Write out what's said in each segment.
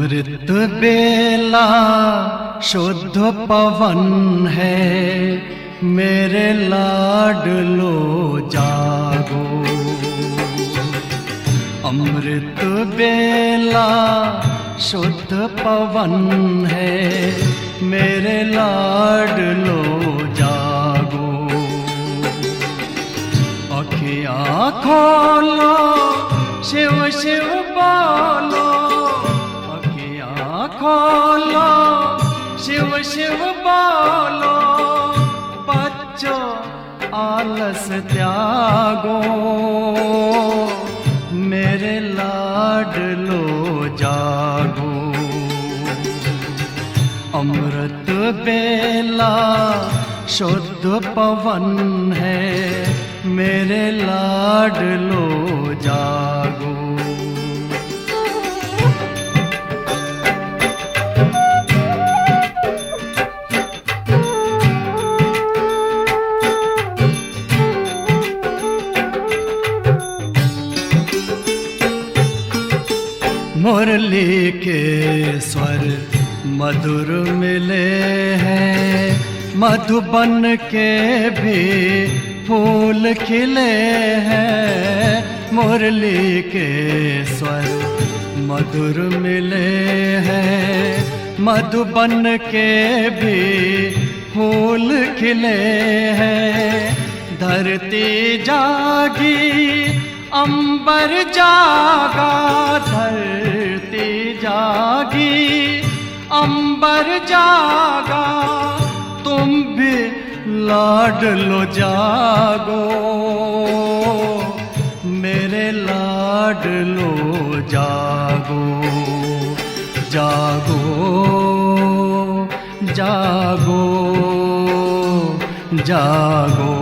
अमृत बेला शुद्ध पवन है, मेरे लाडलो जागो। अमृत बेला शुद्ध पवन है, मेरे लाडलो जागो। अखियाँ खोलो, शिव शिव बोलो, अखियाँ खोलो, शिव शिव बोलो। बच्चों आलस त्यागो, मेरे लाडलो जागो। अमृत बेला शुद्ध पवन है, मेरे लाडलो जागो। मुरली के स्वर मधुर मिले हैं, मधुबन के भी फूल खिले हैं। मुरली के स्वर मधुर मिले हैं, मधुबन के भी फूल खिले हैं। धरती जागी, अंबर जागा, धरती जागी, अंबर जागा। तुम भी लाडलो जागो, मेरे लाडलो जागो। जागो जागो जागो।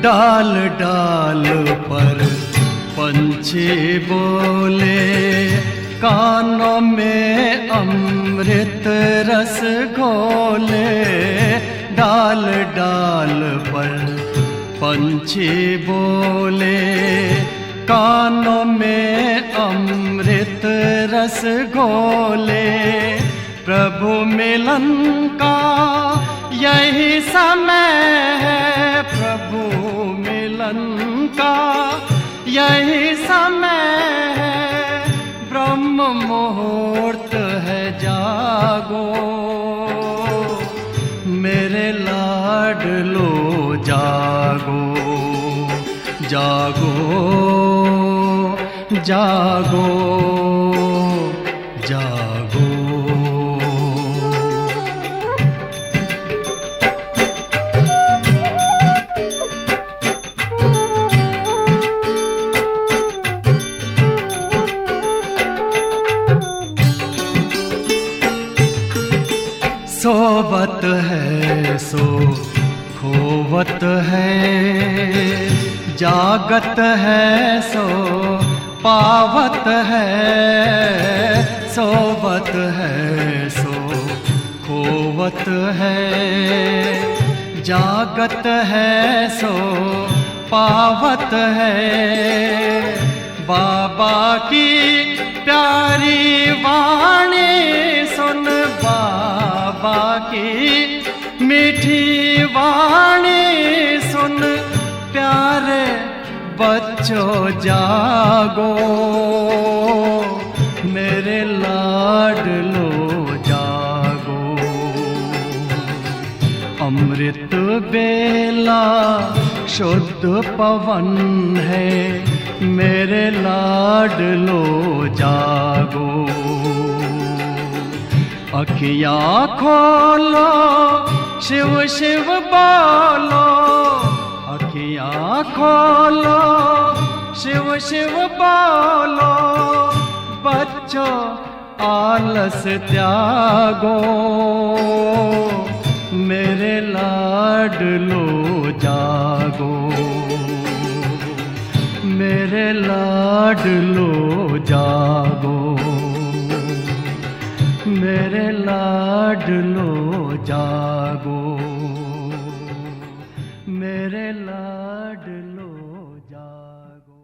डाल डाल पर पंछी बोले, कानों में अमृत रस घोले। डाल डाल पर पंछी बोले, कानों में अमृत रस घोले। प्रभु मिलन का यही समय है, प्रभु मिलन का यही समय है। ब्रह्म मुहूर्त है, जागो, मेरे लाडलो जागो। जागो जागो जागो। सोवत है सो खोवत है, जागत है सो पावत है। सोवत है सो खोवत है, जागत है सो पावत है। बाबा की प्यारी वाणी सुन, बाबा की मीठी वाणी सुन। प्यारे बच्चों जागो, मेरे लाडलो जागो। अमृत बेला शुद्ध पवन है, मेरे लाडलो जागो। अखियाँ खोलो, शिव शिव बोलो, अखियाँ खोलो, शिव शिव बोलो। बच्चों आलस त्यागो, मेरे लाडलो जागो। मेरे लाडलो जागो, मेरे लाडलो लाडलो जागो, मेरे लाडलो जागो।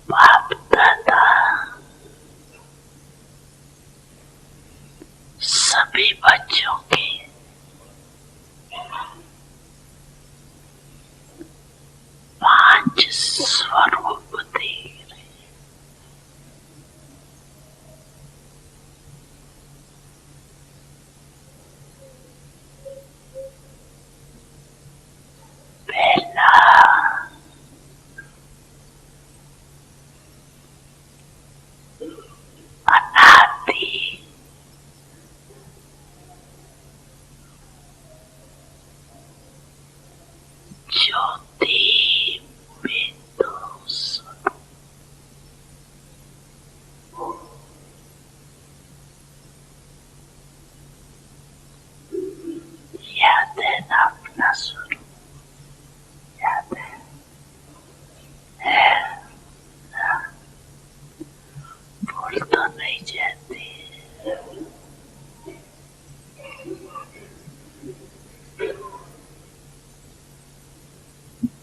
बाप दादा सभी बच्चों के पांच स्वरूप देख रहे। पहला अनादि ज्योति बिंदु स्वरूप। याद है ना अपना स्वरूप? याद है ना? भूल तो नहीं जाती।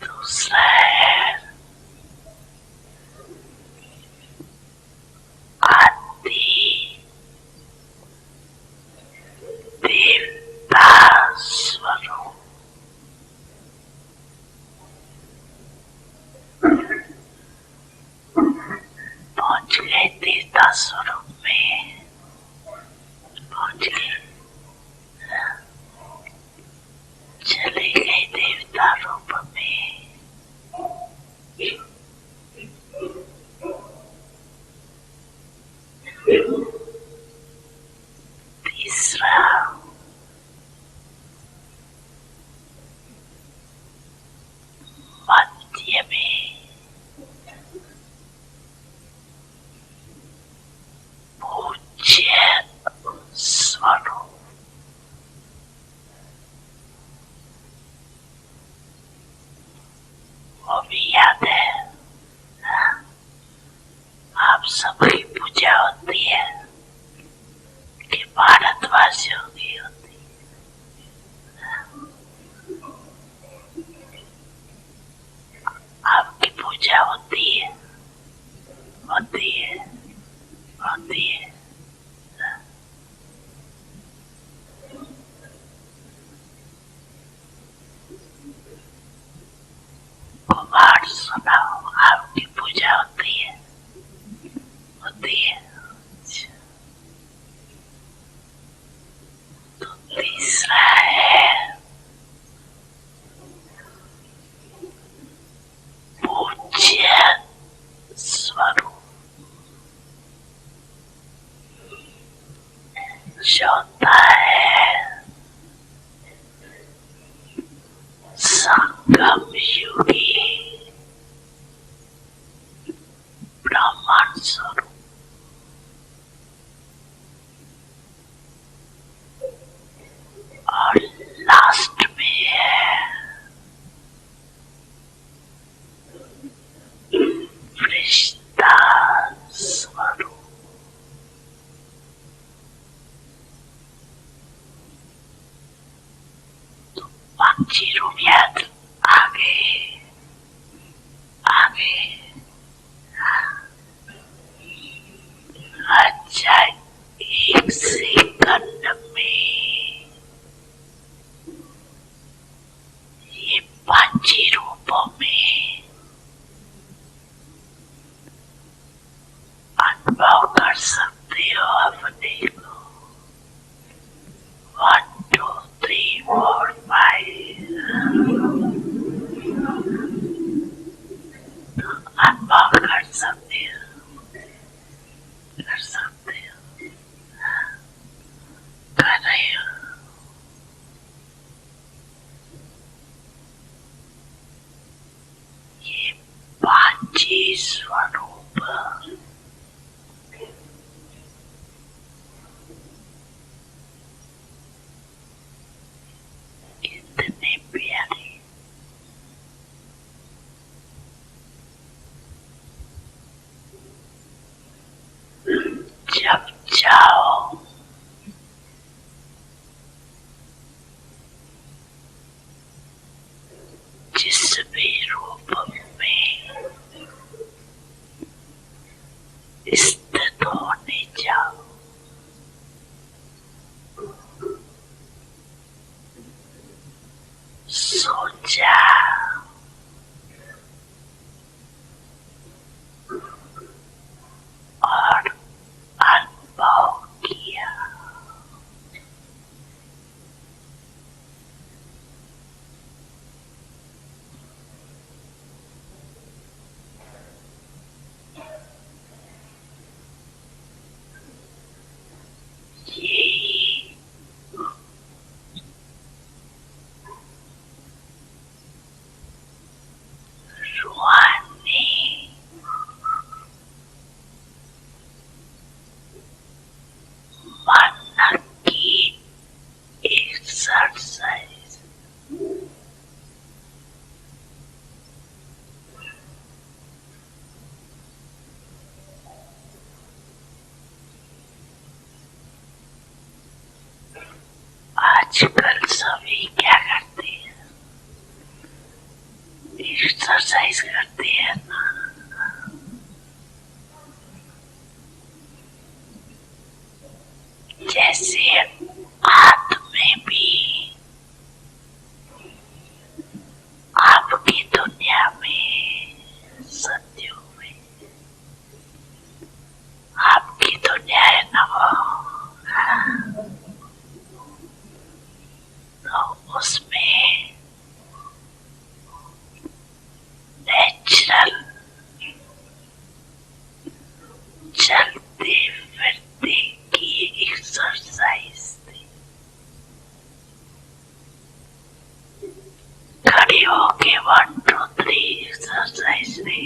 दूसरा है आदि देवता स्वरूप। पहुंच गए देवता स्वरूप में, पहुंच गए, चले गए देवता रूप में। तीसरा मध्य में पूजा होती है, होती है, होती है। कुमार सुनाओ, आपकी पूजा होती है, होती है। तो तीसरा है पूज्य स्वरूप। चौथा है संगम युगी ब्रह्मांड स्वरूप। और लास्ट में है फरिश्ता स्वरूप। तो 5 रूप याद आगे आगे। अच्छा, 1 सेकंड में ये 5 रूपों में अनुभव कर सकते हो अपने को। 1 2 3 4 5 तो अनुभव कर सकते हो, कर सकते हो, कर रहे हो। ये 5 स्वरूप इतने प्यारे। जब जाओ जिस भी रूप में स्थित होने जाओ, सोचा और अनुभव किया। यही रूहानी मन की एक्सरसाइज। आजकल सभी क्या करते हैं, एक्सरसाइज करते हैं ना। जैसे हाथ में भी आपकी दुनिया में, सत्यों में आपकी दुनिया है ना, वो तो उसमें नेचुरल चलते फिरते की एक्सरसाइज थी। खड़े होके 1 2 3 एक्सरसाइज थी।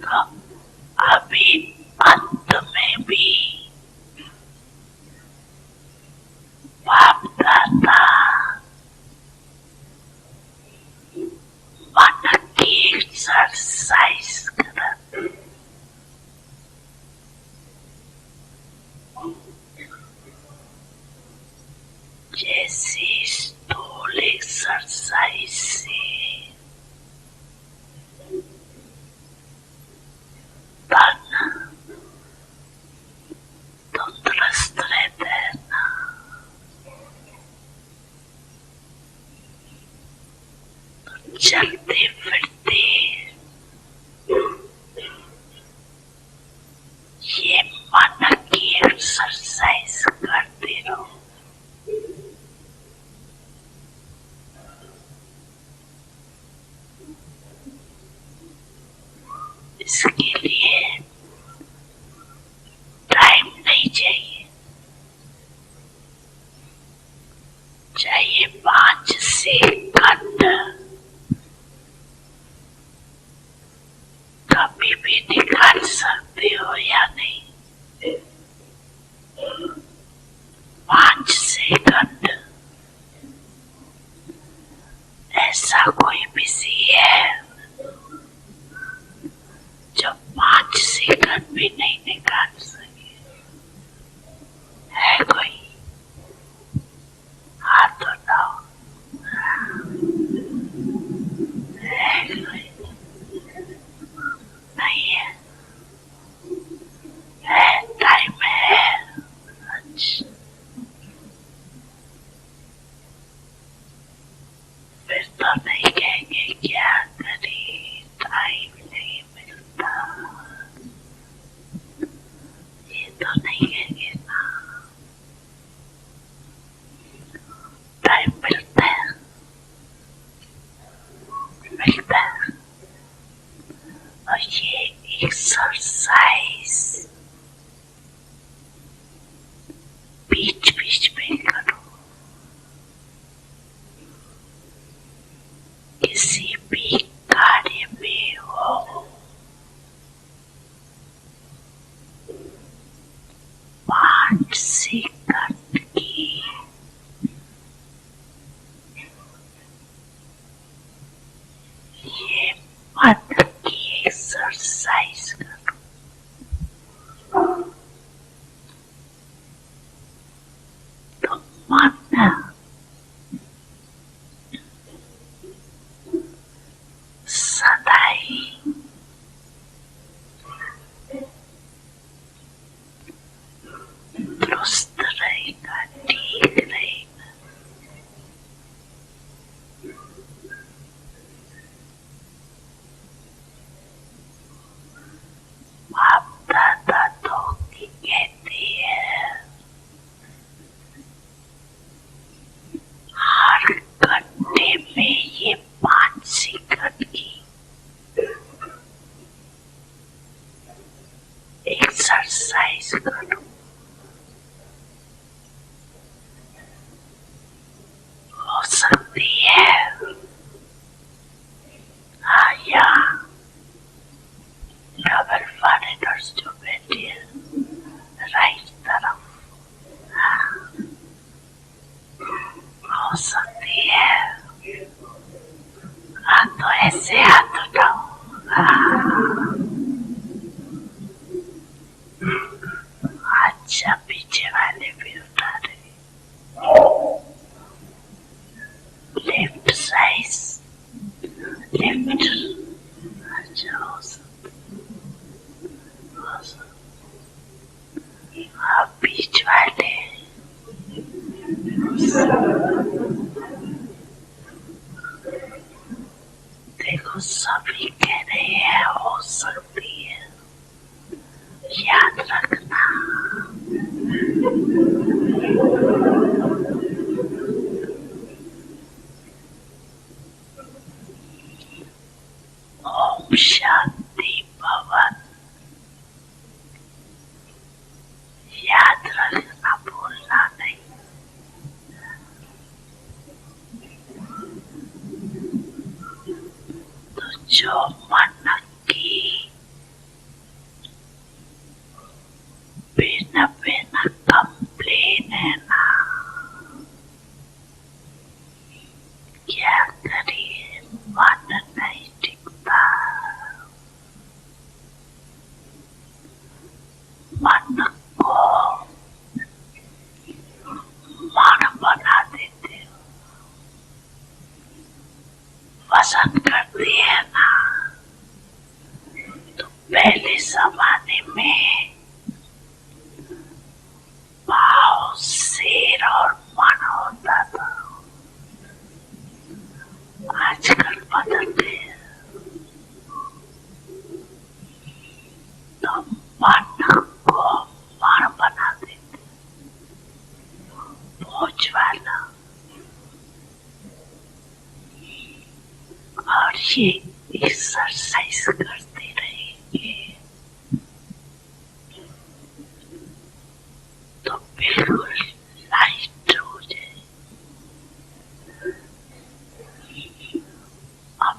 तो अभी अंत में भी बाप दादा मन की एक्सरसाइज करत। सेकंड की ये मन की एक्सरसाइज करो। तो मन सदा ही दुरुस्त रहेगा, ठीक रहेगा। बाप दादा तो की कहती है हर घंटे में ये 5 सेकंड की एक्सरसाइज करो। हो सकती है या डबल फॉरेनर्स जो बैठे हैं राइट तरफ, हो सकती है तो ऐसे हाथ उठाओ। अच्छा, पीछे वाले भी उठा रहे। Left side, left. अच्छा, हो सकता। बीच वाले देखो, सभी कह रहे हैं हो सकती है, याद रखना। ओम शांति भवन, याद रखना, भूलना नहीं। तो जो मन की बिना बिना कंप्लेन है ना, क्या करिए, मन नहीं टिकता। मन को मन बना देते हो, पसंद करती है ना। तो पहले जमाने में भाव, शेर और मन होता था, आजकल बदल गए। तो मन को मन बना देते, बोझ वाला। और ये एक्सरसाइज करते रहेंगे तो बिल्कुल लाइट हो जाए। अब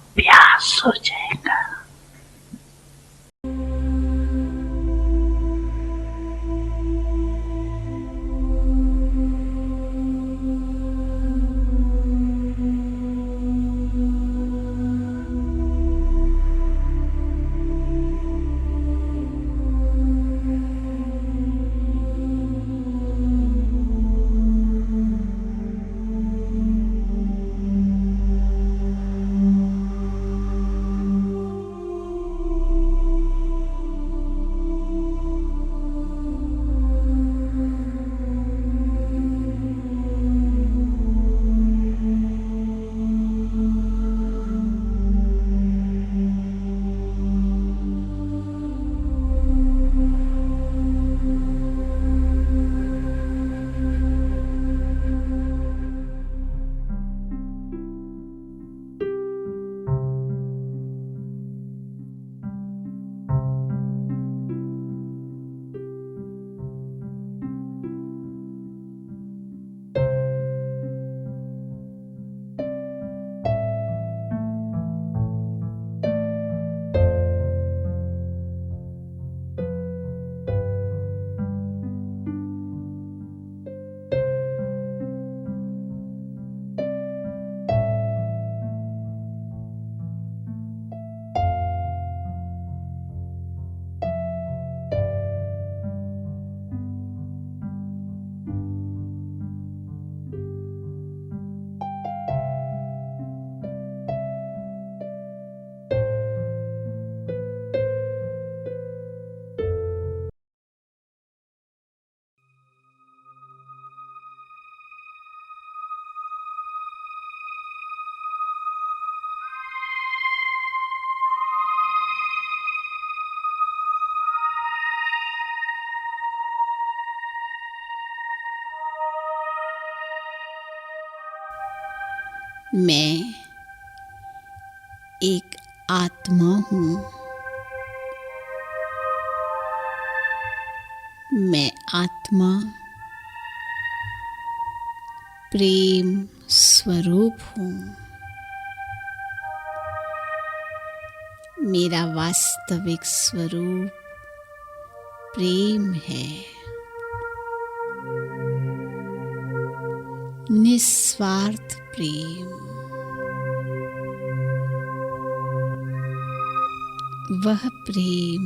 मैं एक आत्मा हूँ। मैं आत्मा प्रेम स्वरूप हूँ। मेरा वास्तविक स्वरूप प्रेम है। निस्वार्थ प्रेम। वह प्रेम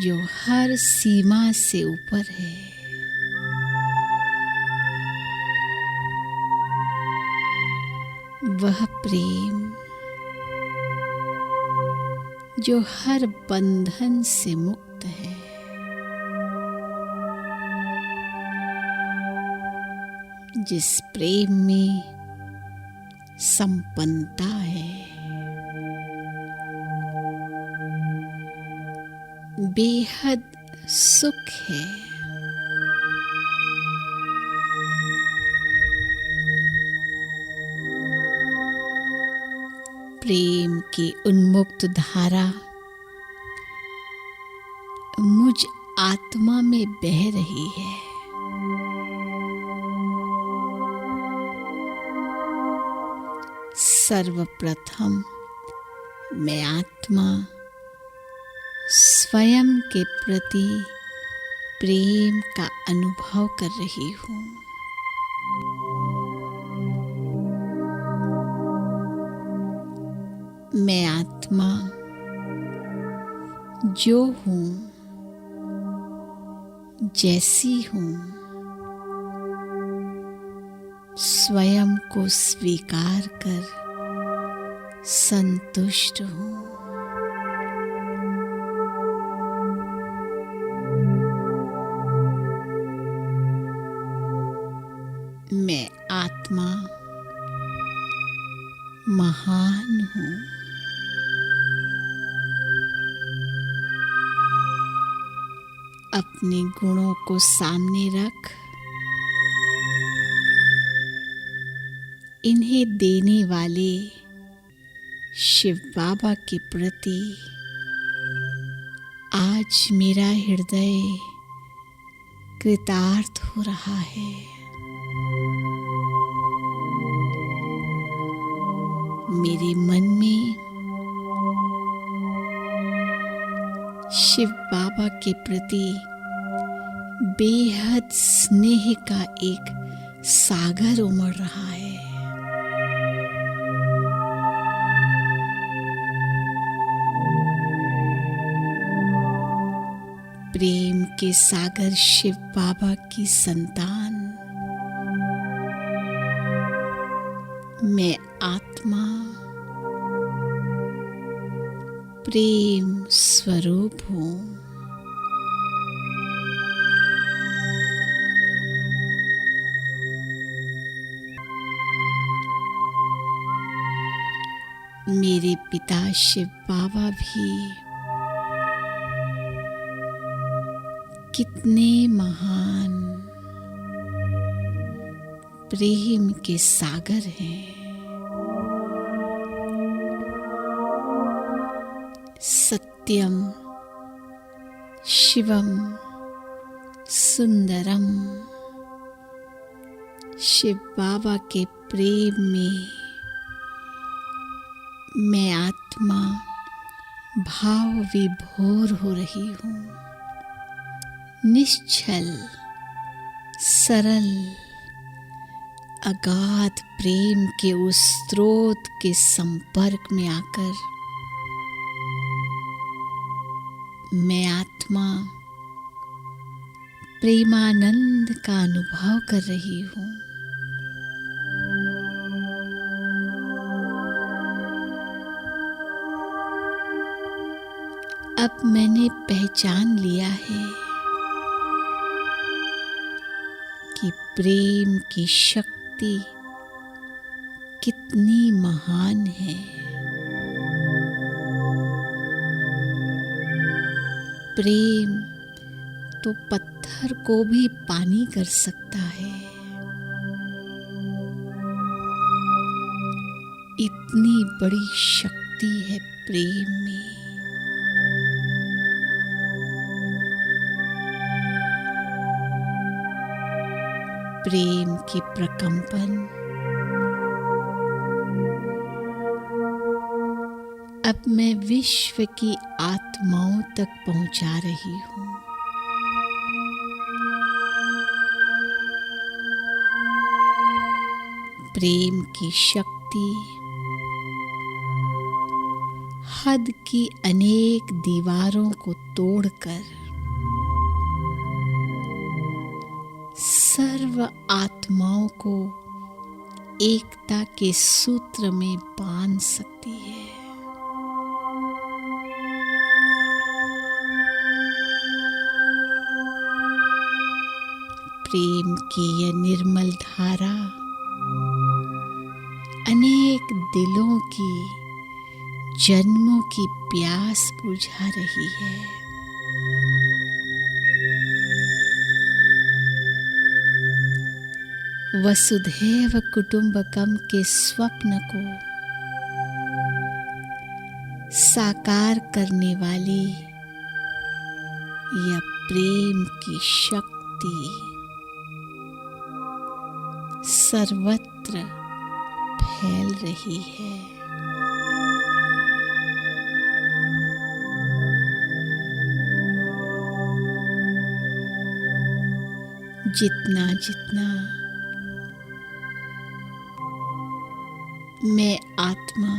जो हर सीमा से ऊपर है। वह प्रेम जो हर बंधन से मुक्त है। जिस प्रेम में संपन्नता है, बेहद सुख है। प्रेम की उन्मुक्त धारा मुझ आत्मा में बह रही है। सर्वप्रथम मैं आत्मा स्वयं के प्रति प्रेम का अनुभव कर रही हूँ। मैं आत्मा जो हूँ, जैसी हूँ, स्वयं को स्वीकार कर संतुष्ट हूँ। मैं आत्मा महान हूँ। अपने गुणों को सामने रख इन्हें देने वाले शिव बाबा के प्रति आज मेरा हृदय कृतार्थ हो रहा है। मेरे मन में शिव बाबा के प्रति बेहद स्नेह का एक सागर उमड़ रहा है। प्रेम के सागर शिव बाबा की संतान मैं आत्मा प्रेम स्वरूप हूँ। मेरे पिता शिव बाबा भी कितने महान प्रेम के सागर हैं। सत्यम शिवम सुंदरम। शिव बाबा के प्रेम में मैं आत्मा भाव विभोर हो रही हूँ। निश्चल सरल अगाध प्रेम के उस स्रोत के संपर्क में आकर मैं आत्मा प्रेमानंद का अनुभव कर रही हूँ। अब मैंने पहचान लिया है कि प्रेम की शक्ति कितनी महान है। प्रेम तो पत्थर को भी पानी कर सकता है। कितनी बड़ी शक्ति है प्रेम में। प्रेम के प्रकंपन अब मैं विश्व की आत्माओं तक पहुंचा रही हूं। प्रेम की शक्ति हद की अनेक दीवारों को तोड़कर सर्व आत्माओं को एकता के सूत्र में बांध सकती है। प्रेम की यह निर्मल धारा अनेक दिलों की जन्मों की प्यास बुझा रही है। वसुधैव कुटुंबकम के स्वप्न को साकार करने वाली यह प्रेम की शक्ति सर्वत्र फैल रही है। जितना जितना मैं आत्मा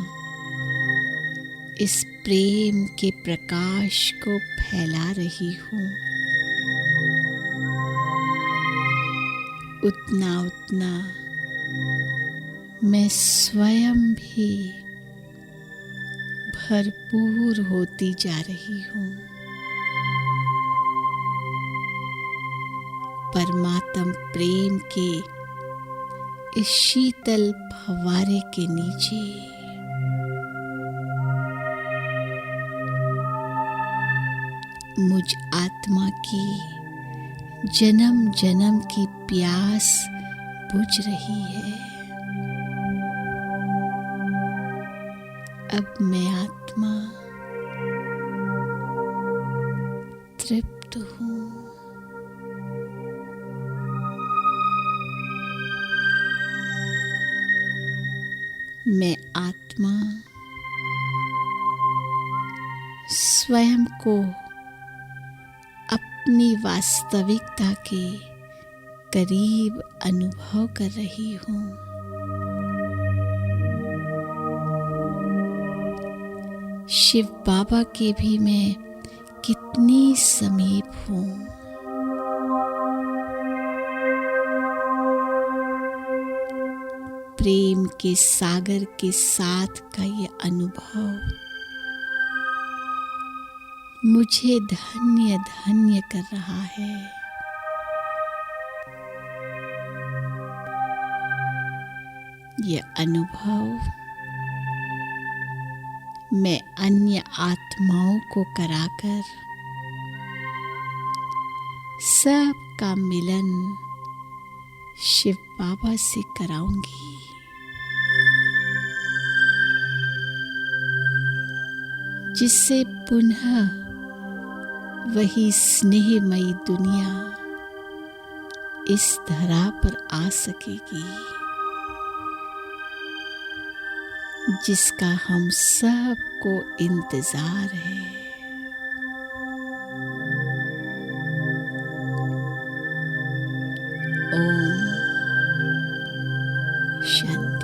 इस प्रेम के प्रकाश को फैला रही हूँ, उतना उतना मैं स्वयं भी भरपूर होती जा रही हूँ। परमात्म प्रेम के इस शीतल फव्वारे के नीचे मुझ आत्मा की जन्म जन्म की प्यास बुझ रही है। अब मैं आत्मा तृप्त हूँ। मैं आत्मा स्वयं को अपनी वास्तविकता के करीब अनुभव कर रही हूँ। शिव बाबा के भी मैं कितनी समीप हूँ। प्रेम के सागर के साथ का ये अनुभव मुझे धन्य धन्य कर रहा है। ये अनुभव मैं अन्य आत्माओं को कराकर सबका मिलन शिव बाबा से कराऊंगी। जिससे पुनः वही स्नेहमयी दुनिया इस धरा पर आ सकेगी जिसका हम सबको इंतजार है। ओम शांति।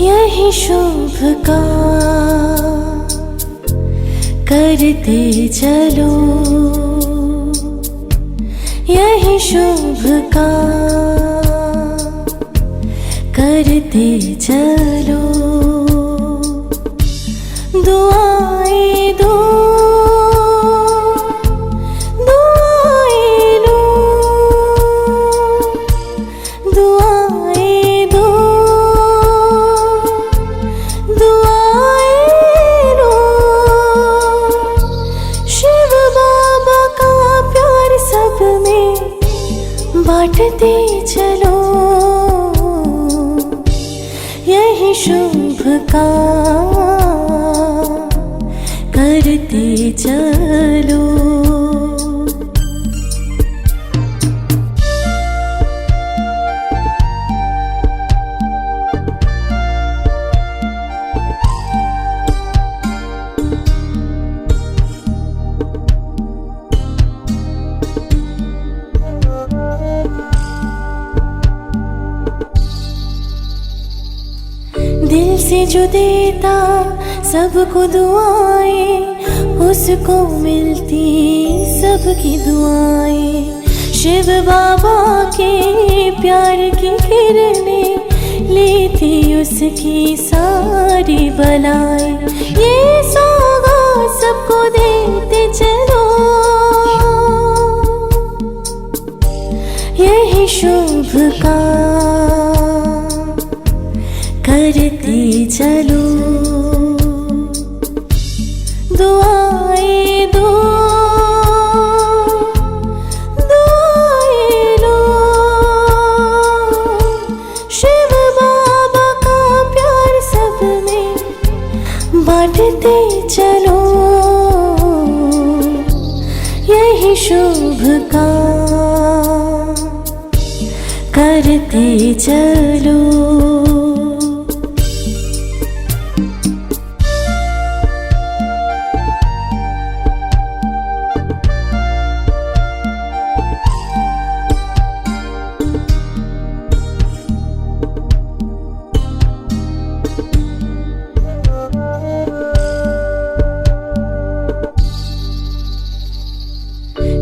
यही शुभ काम करते चलो, यही शुभ काम करते चलो। दुआएं दो, दुआएं लो, दुआएं दो, दुआएं लो। शिव बाबा का प्यार सब में बांटते चलो, यही शुभ काम करते चलो। दिल से जो देता सबको दुआएं, उसको मिलती सबकी दुआएं। शिव बाबा के प्यार की किरणें लेती उसकी सारी बलाएं। ये सौगात सबको देते चलो, यही शुभ काम करते चलो। दुआएं दो, दुआएं लो। शिव बाबा का प्यार सब में बांटते चलो, यही शुभ काम करते चलो।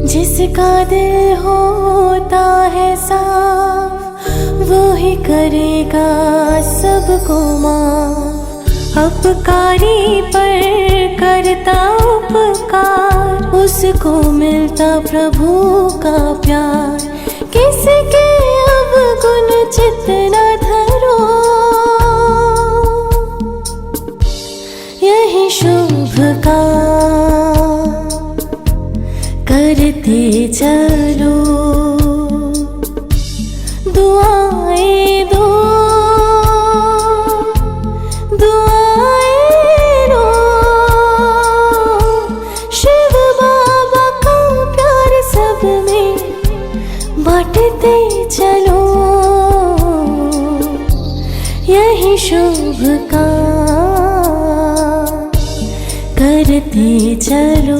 जिसका दिल होता है साफ, वो ही करेगा सबको माफ। अपकारी पर करता उपकार, उसको मिलता प्रभु का प्यार। किसके अब गुण चितना धरो, यही शुभ काम करते चलो। दुआएं दो, दुआएं लो। शिव बाबा का प्यार सब में बांटते चलो, यही शुभ काम करते चलो।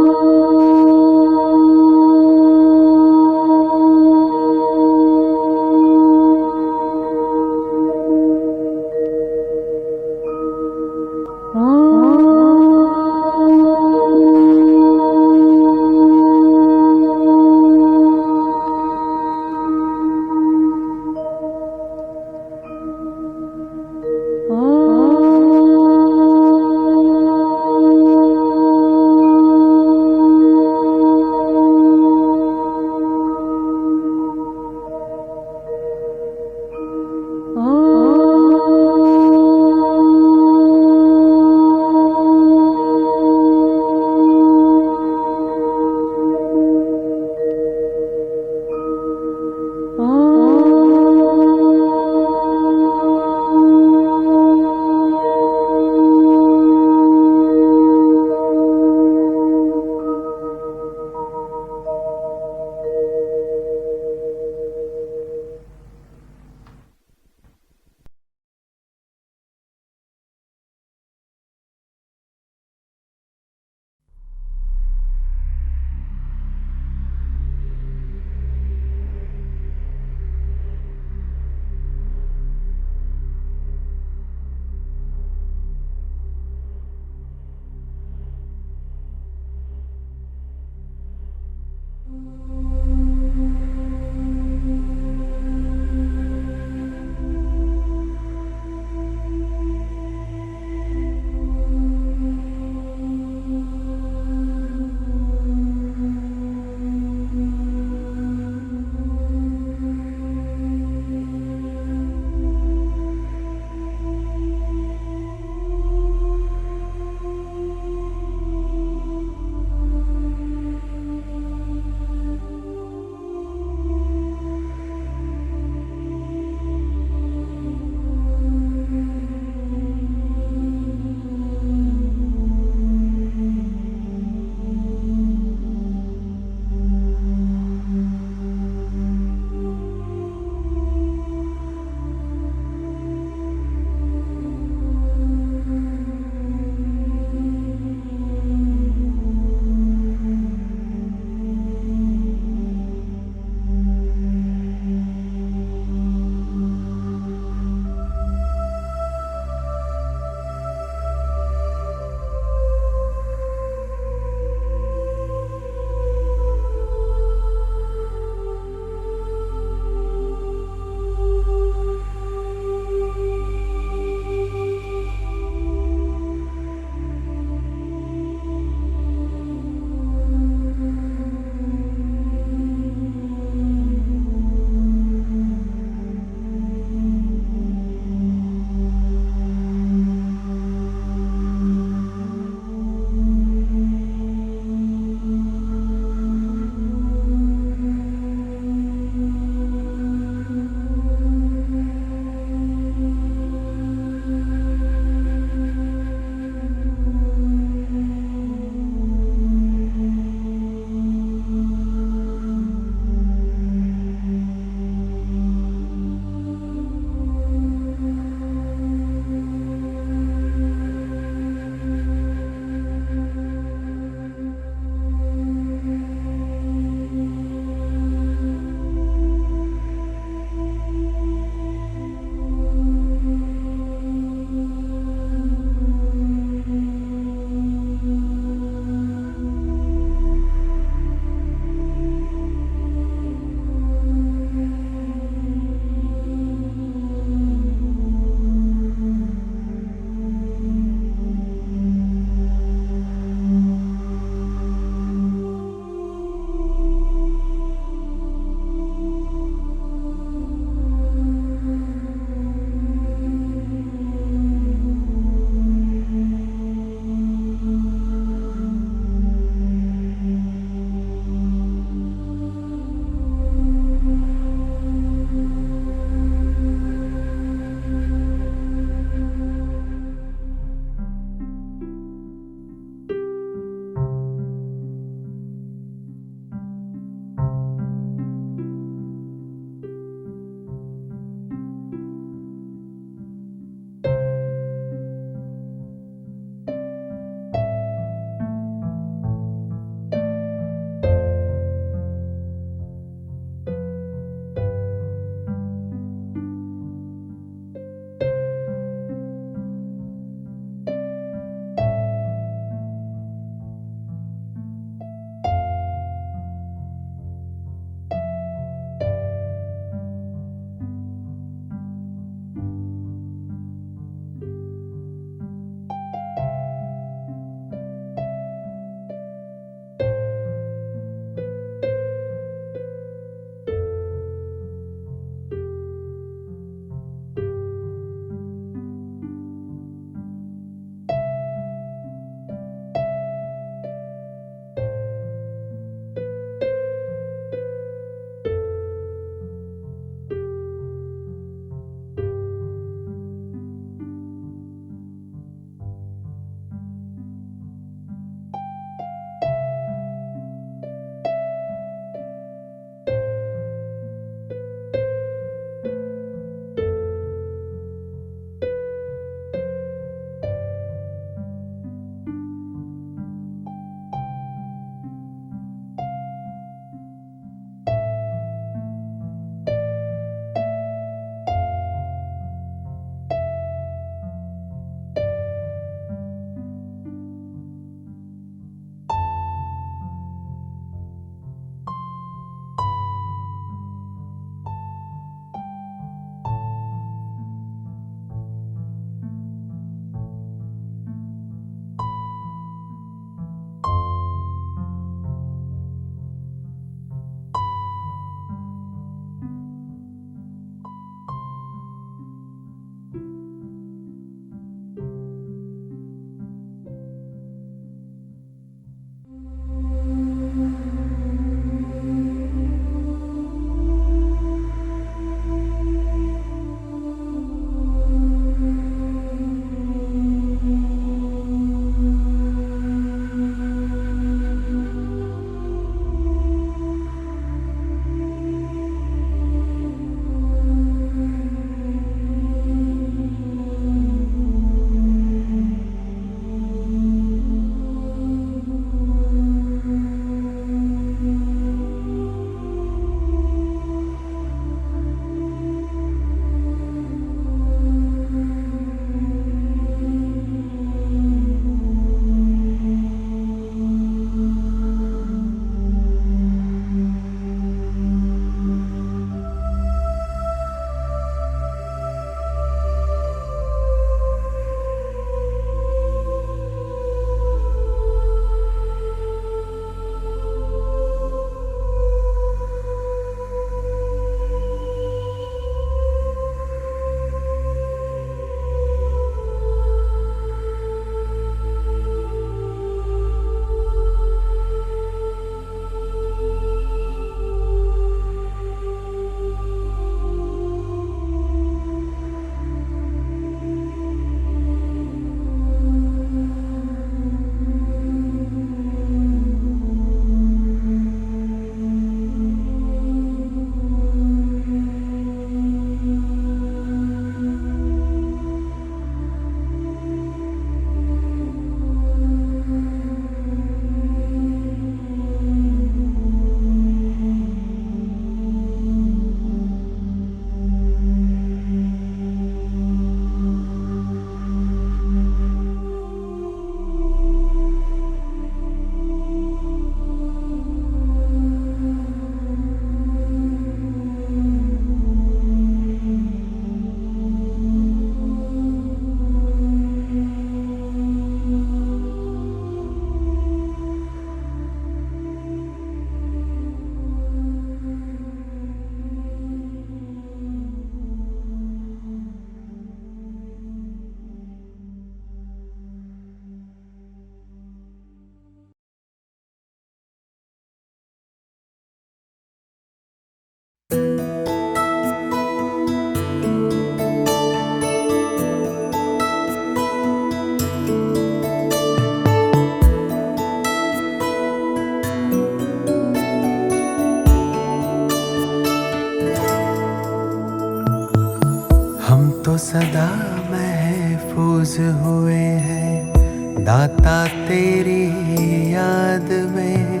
सदा महफूज हुए हैं दाता तेरी याद में।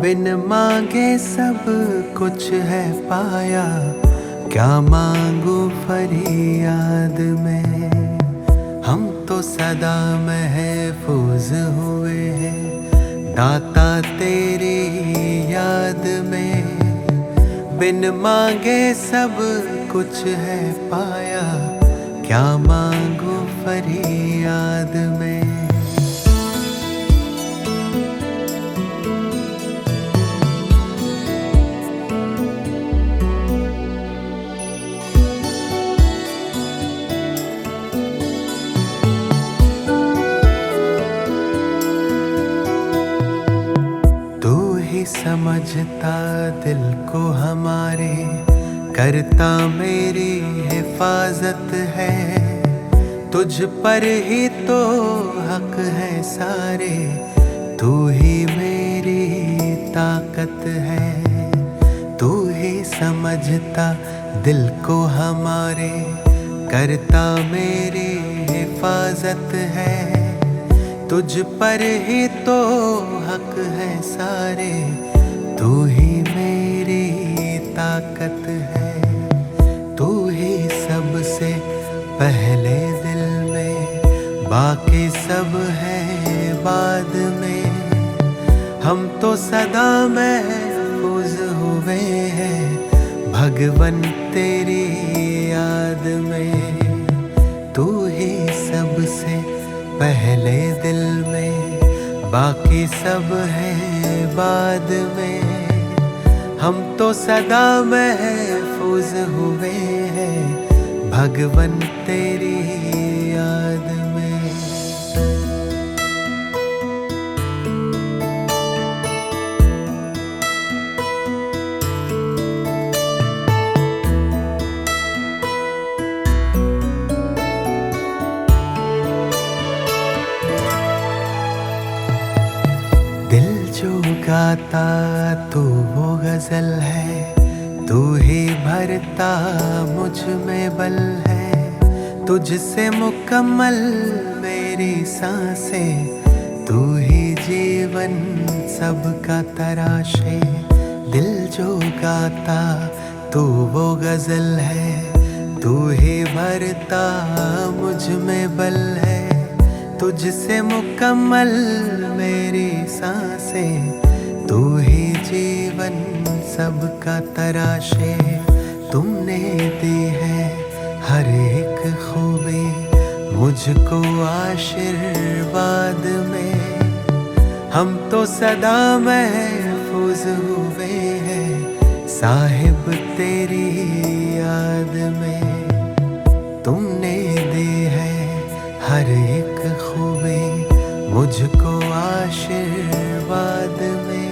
बिन मांगे सब कुछ है पाया, क्या मांगू फरियाद में। हम तो सदा महफूज हुए हैं दाता तेरी याद में। बिन मांगे सब कुछ है पाया, क्या मांगू फरियाद में। समझता दिल को हमारे, करता मेरी हिफाजत है। तुझ पर ही तो हक है सारे, तू ही मेरी ताकत है। तू ही समझता दिल को हमारे, करता मेरी हिफाजत है। तुझ पर ही तो हक है सारे, तू ही मेरी ताकत है। तू ही सबसे पहले दिल में, बाकी सब है बाद में। हम तो सदा महफूज हुए हैं भगवन तेरी याद में। तू ही सबसे पहले दिल में, बाकी सब है बाद में। हम तो सदा महफूज हुए हैं भगवन तेरी याद में। दिल जो गाता तू वो गजल है, तू ही भरता मुझ में बल है। तुझसे मुकम्मल मेरी सांसें, तू ही जीवन सबका तराशे। दिल जो गाता तू वो गजल है, तू ही भरता मुझ में बल है। तुझसे मुकम्मल मेरी सांसें, तू ही जीवन सबका तराशे। तुमने दी है हर एक खूबी मुझको आशीर्वाद में। हम तो सदा महफूज हुए हैं साहिब तेरी याद में। तुमने दी है हर एक खूबी मुझको आशीर्वाद में।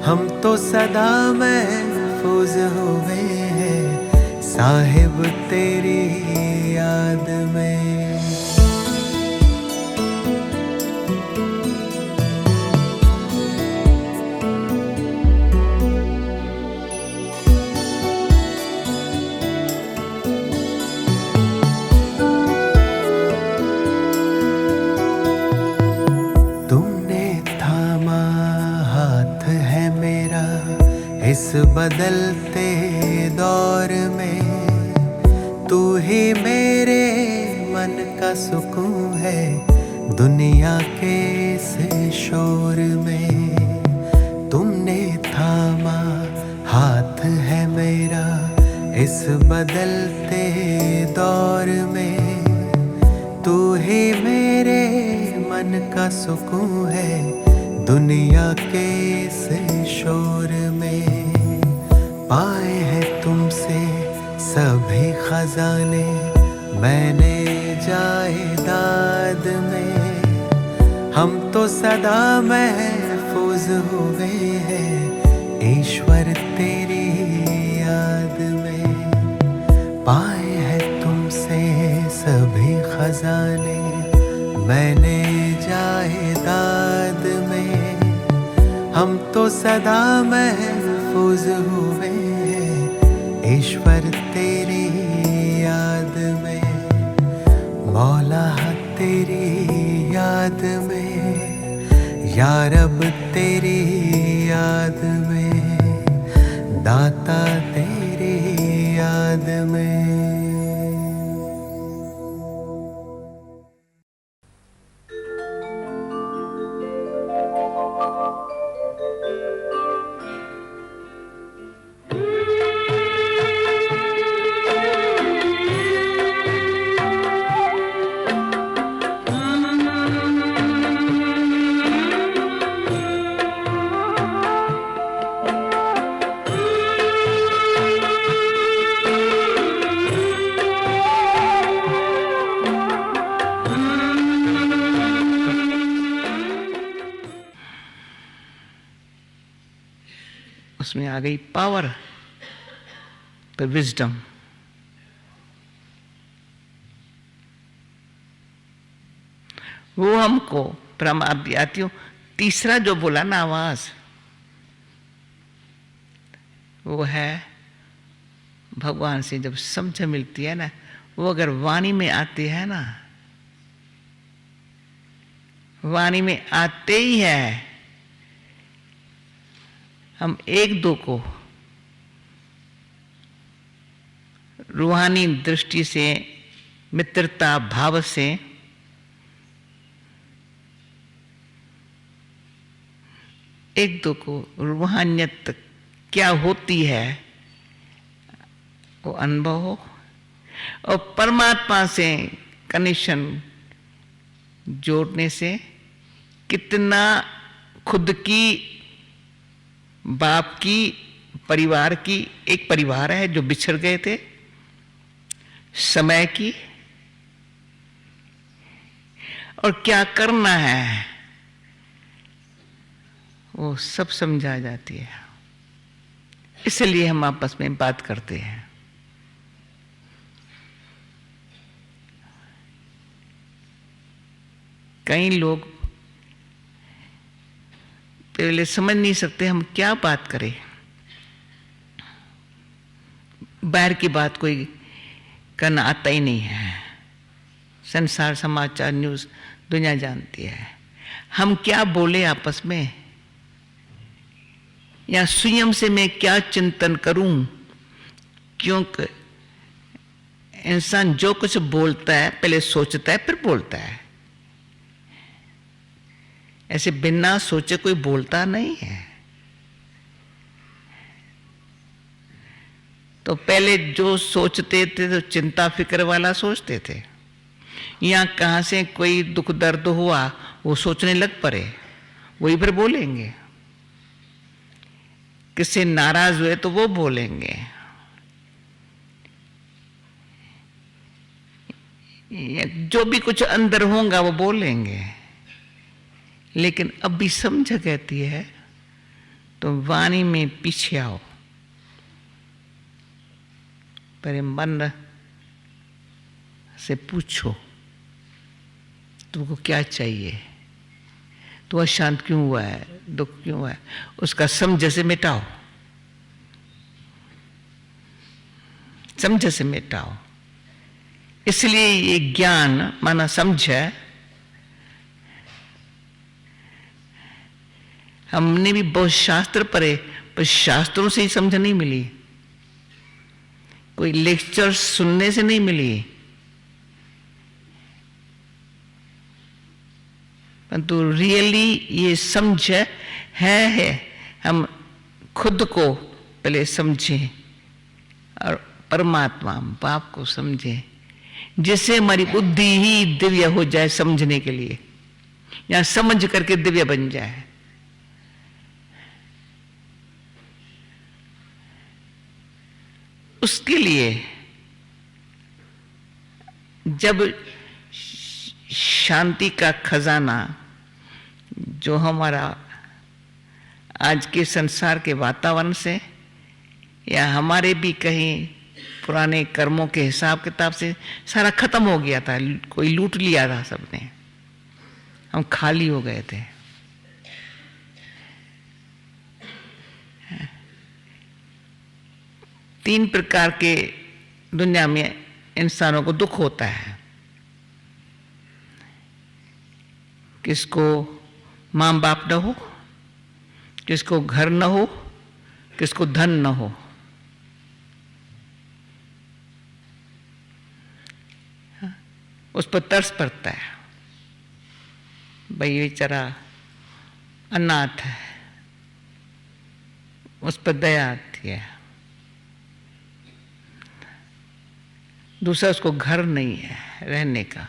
हम तो सदा महफूज हुए हैं साहिब तेरी याद में। इस बदलते दौर में तू ही मेरे मन का सुकून है, दुनिया के इस शोर में। तुमने थामा हाथ है मेरा इस बदलते दौर में। तू ही मेरे मन का सुकून है, दुनिया के इस शोर में। पाए हैं तुमसे सभी खजाने मैंने जायदाद में। हम तो सदा महफूज हुए हैं ईश्वर तेरी याद में। पाए हैं तुमसे सभी खजाने मैंने जायदाद में। हम तो सदा महफूज हुए हैं ईश्वर तेरी याद तेरी याद में, या रब तेरी याद में, दाता तेरी याद में। उसमें आ गई पावर, पर विजडम। वो हमको परमात्यातियों तीसरा जो बोला ना आवाज, वो है भगवान से जब समझ मिलती है ना, वो अगर वाणी में आती है ना, वाणी में आते ही है हम एक दो को रूहानी दृष्टि से, मित्रता भाव से एक दो को रूहानियत क्या होती है वो अनुभव हो, और परमात्मा से कनेक्शन जोड़ने से कितना खुद की, बाप की, परिवार की, एक परिवार है जो बिछड़ गए थे, समय की, और क्या करना है वो सब समझा जाती है। इसलिए हम आपस में बात करते हैं। कई लोग पहले समझ नहीं सकते हम क्या बात करें, बाहर की बात कोई करना आता ही नहीं है। संसार, समाचार, न्यूज़ दुनिया जानती है। हम क्या बोले आपस में, या स्वयं से मैं क्या चिंतन करूं, क्योंकि इंसान जो कुछ बोलता है पहले सोचता है फिर बोलता है। ऐसे बिना सोचे कोई बोलता नहीं है। तो पहले जो सोचते थे तो चिंता फिक्र वाला सोचते थे, या कहां से कोई दुख दर्द हुआ वो सोचने लग पड़े, वही फिर बोलेंगे। किससे नाराज हुए तो वो बोलेंगे, जो भी कुछ अंदर होगा वो बोलेंगे। लेकिन अब भी समझ कहती है तो वाणी में पीछे आओ, पर मन से पूछो तुमको क्या चाहिए, तो अशांत क्यों हुआ है, दुख क्यों हुआ है, उसका समझ से मिटाओ, समझ से मिटाओ। इसलिए ये ज्ञान माना समझ है। हमने भी बहुत शास्त्र पढ़े, पर शास्त्रों से ही समझ नहीं मिली, कोई लेक्चर सुनने से नहीं मिली, परंतु रियली ये समझ है। हम खुद को पहले समझें और परमात्मा बाप को समझें, जिससे हमारी बुद्धि ही दिव्य हो जाए समझने के लिए, या समझ करके दिव्य बन जाए। उसके लिए जब शांति का खजाना जो हमारा आज के संसार के वातावरण से, या हमारे भी कहीं पुराने कर्मों के हिसाब किताब से सारा खत्म हो गया था, कोई लूट लिया था सबने, हम खाली हो गए थे। तीन प्रकार के दुनिया में इंसानों को दुख होता है। किसको माँ बाप न हो, किसको घर न हो, किसको धन न हो, उस पर तरस पड़ता है। भाई बेचारा अनाथ है, उस पर दया आती है। दूसरा, उसको घर नहीं है रहने का।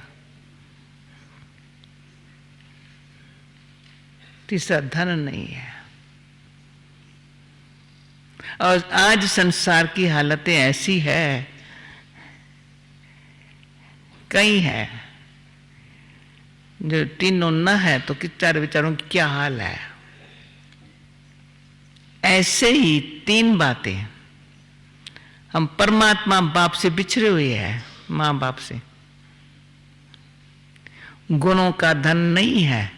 तीसरा, धन नहीं है। और आज संसार की हालतें ऐसी है, कई है जो तीनों न है तो कि चार विचारों की क्या हाल है। ऐसे ही तीन बातें, हम परमात्मा बाप से बिछड़े हुए हैं, मां बाप से। गुणों का धन नहीं है,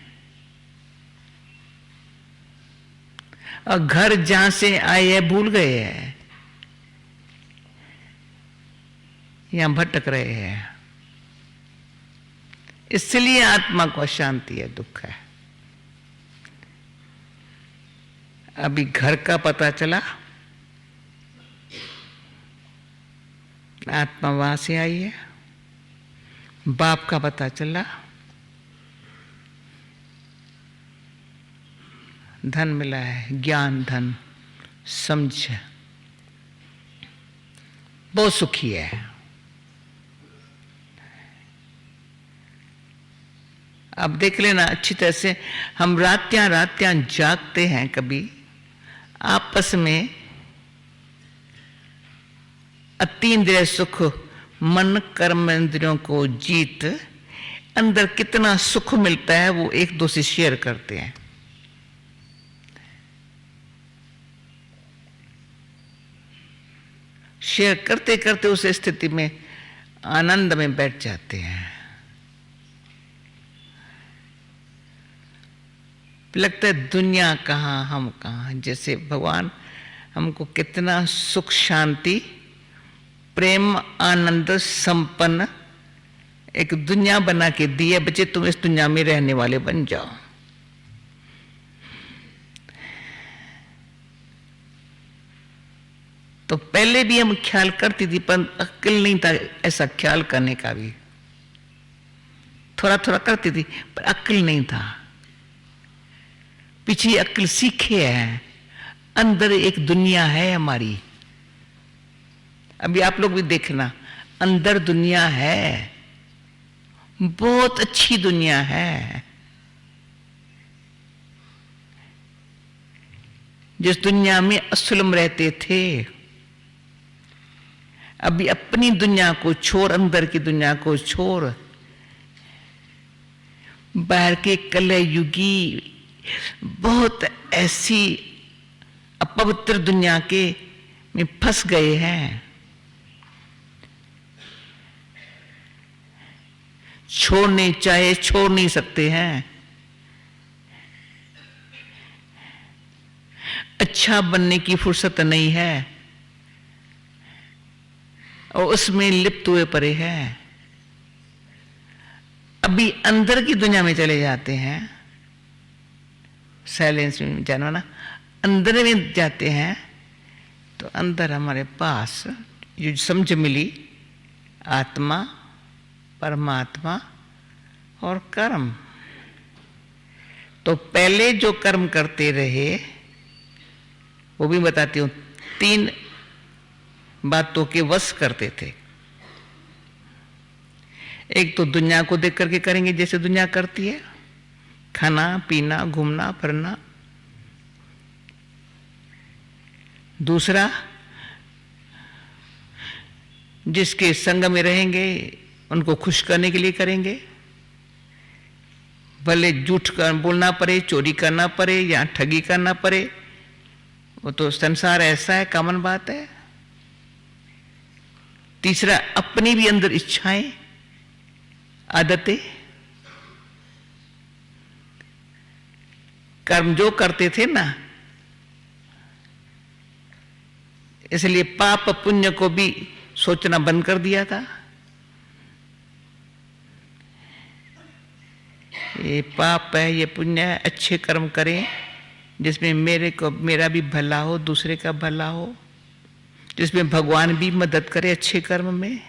और घर जहां से आए हैं भूल गए हैं, यहां भटक रहे हैं। इसलिए आत्मा को अशांति है, दुख है। अभी घर का पता चला, आत्मा वहां से आई है। बाप का पता चला, धन मिला है, ज्ञान धन समझ, बहुत सुखी है। अब देख लेना अच्छी तरह से, हम रात्यां जागते हैं, कभी आपस में अतीन्द्रिय सुख, मन कर्म इंद्रियों को जीत अंदर कितना सुख मिलता है वो एक दो से शेयर करते हैं। शेयर करते करते उस स्थिति में आनंद में बैठ जाते हैं। लगता है दुनिया कहाँ, हम कहाँ। जैसे भगवान हमको कितना सुख शांति प्रेम आनंद संपन्न एक दुनिया बना के दी है। बच्चे, तुम इस दुनिया में रहने वाले बन जाओ। तो पहले भी हम ख्याल करती थी, पर अक्ल नहीं था ऐसा ख्याल करने का भी। थोड़ा थोड़ा करती थी पर अक्ल नहीं था। पीछे अक्ल सीखे है, अंदर एक दुनिया है हमारी। अभी आप लोग भी देखना, अंदर दुनिया है, बहुत अच्छी दुनिया है। जिस दुनिया में असुलम रहते थे, अभी अपनी दुनिया को छोड़, अंदर की दुनिया को छोड़, बाहर के कलयुगी बहुत ऐसी अपवित्र दुनिया के में फंस गए हैं। छोड़ने चाहे छोड़ नहीं सकते हैं। अच्छा बनने की फुर्सत नहीं है और उसमें लिप्त हुए पड़े हैं। अभी अंदर की दुनिया में चले जाते हैं, साइलेंस में जानो ना, अंदर में जाते हैं तो अंदर हमारे पास जो समझ मिली, आत्मा, परमात्मा और कर्म। तो पहले जो कर्म करते रहे वो भी बताती हूं, तीन बातों के वश करते थे। एक तो दुनिया को देख करके करेंगे जैसे दुनिया करती है, खाना पीना घूमना फिरना। दूसरा, जिसके संग में रहेंगे उनको खुश करने के लिए करेंगे, भले झूठ बोलना पड़े, चोरी करना पड़े या ठगी करना पड़े, वो तो संसार ऐसा है, कॉमन बात है। तीसरा, अपनी भी अंदर इच्छाएं आदतें, कर्म जो करते थे ना, इसलिए पाप पुण्य को भी सोचना बंद कर दिया था। ये पाप है, ये पुण्य है, अच्छे कर्म करें जिसमें मेरा भी भला हो, दूसरे का भला हो, जिसमें भगवान भी मदद करे अच्छे कर्म में।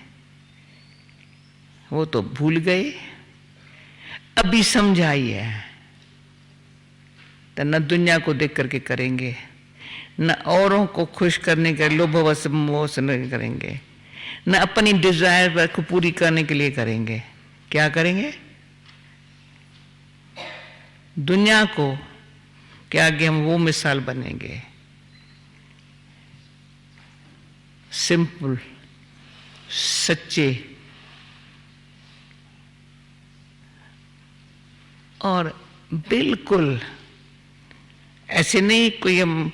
वो तो भूल गए। अभी समझाइए, तो न दुनिया को देख करके करेंगे, न औरों को खुश करने के लोभवश मोह से करेंगे, न अपनी डिजायर को पूरी करने के लिए करेंगे। क्या करेंगे? दुनिया को के आगे हम वो मिसाल बनेंगे, सिंपल, सच्चे और बिल्कुल ऐसे नहीं कोई हम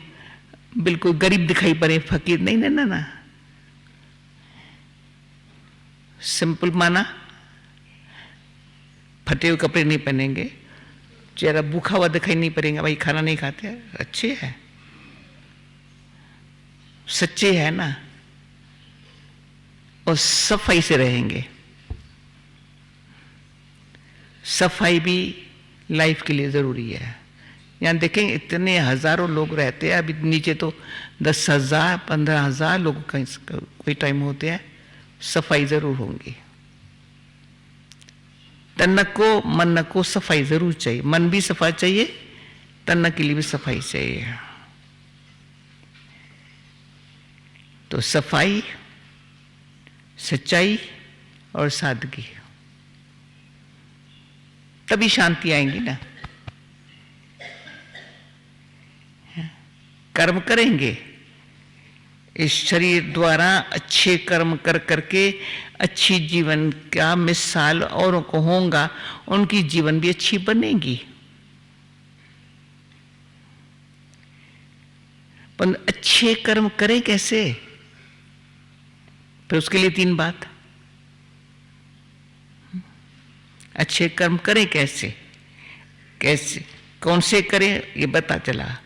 बिल्कुल गरीब दिखाई पड़े, फकीर नहीं, ना ना ना, सिंपल माना, फटे हुए कपड़े नहीं पहनेंगे, चेहरा भूखा हुआ दिखाई नहीं पड़ेगा, भाई खाना नहीं खाते, अच्छे है, सच्चे है ना, और सफाई से रहेंगे। सफाई भी लाइफ के लिए जरूरी है। यहाँ देखें इतने हजारों लोग रहते हैं, अभी नीचे तो 10,000 15,000 लोग कोई टाइम होते हैं, सफाई जरूर होंगी। तन को मन को सफाई जरूर चाहिए, मन भी सफा चाहिए, तन के लिए भी सफाई चाहिए। तो सफाई, सच्चाई और सादगी, तभी शांति आएंगी ना। कर्म करेंगे, इस शरीर द्वारा अच्छे कर्म कर करके अच्छी जीवन का मिसाल औरों को होगा, उनकी जीवन भी अच्छी बनेगी। पर अच्छे कर्म करें कैसे? फिर उसके लिए 3 बात। अच्छे कर्म करें कैसे? कैसे, कौन से करें ये बता चला।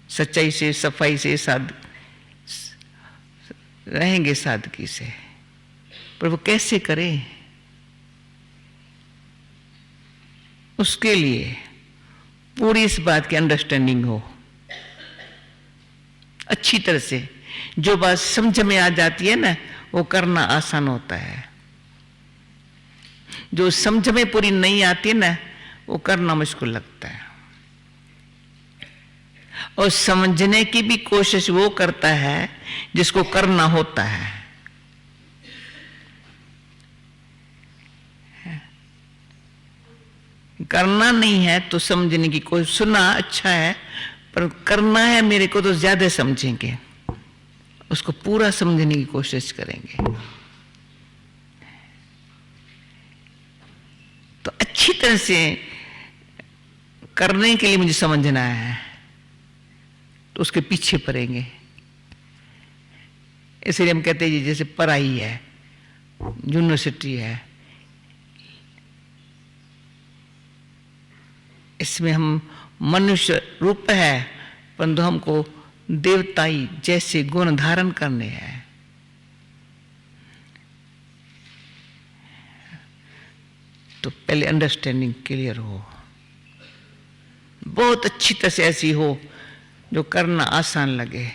सच्चाई से, सफाई से, रहेंगे सादगी से, पर वो कैसे करें? उसके लिए पूरी इस बात की अंडरस्टैंडिंग हो अच्छी तरह से। जो बात समझ में आ जाती है ना, वो करना आसान होता है। जो समझ में पूरी नहीं आती है ना, वो करना मुश्किल लगता है। और समझने की भी कोशिश वो करता है जिसको करना होता है। करना नहीं है तो समझने की कोशिश, सुना अच्छा है पर करना है मेरे को तो ज्यादा समझेंगे, उसको पूरा समझने की कोशिश करेंगे। तो अच्छी तरह से करने के लिए मुझे समझना है, तो उसके पीछे पड़ेंगे। इसलिए हम कहते हैं जैसे पढ़ाई है, यूनिवर्सिटी है, इसमें हम मनुष्य रूप है, परंतु हमको देवताई जैसे गुण धारण करने हैं। तो पहले अंडरस्टैंडिंग क्लियर हो, बहुत अच्छी तरह से ऐसी हो जो करना आसान लगे।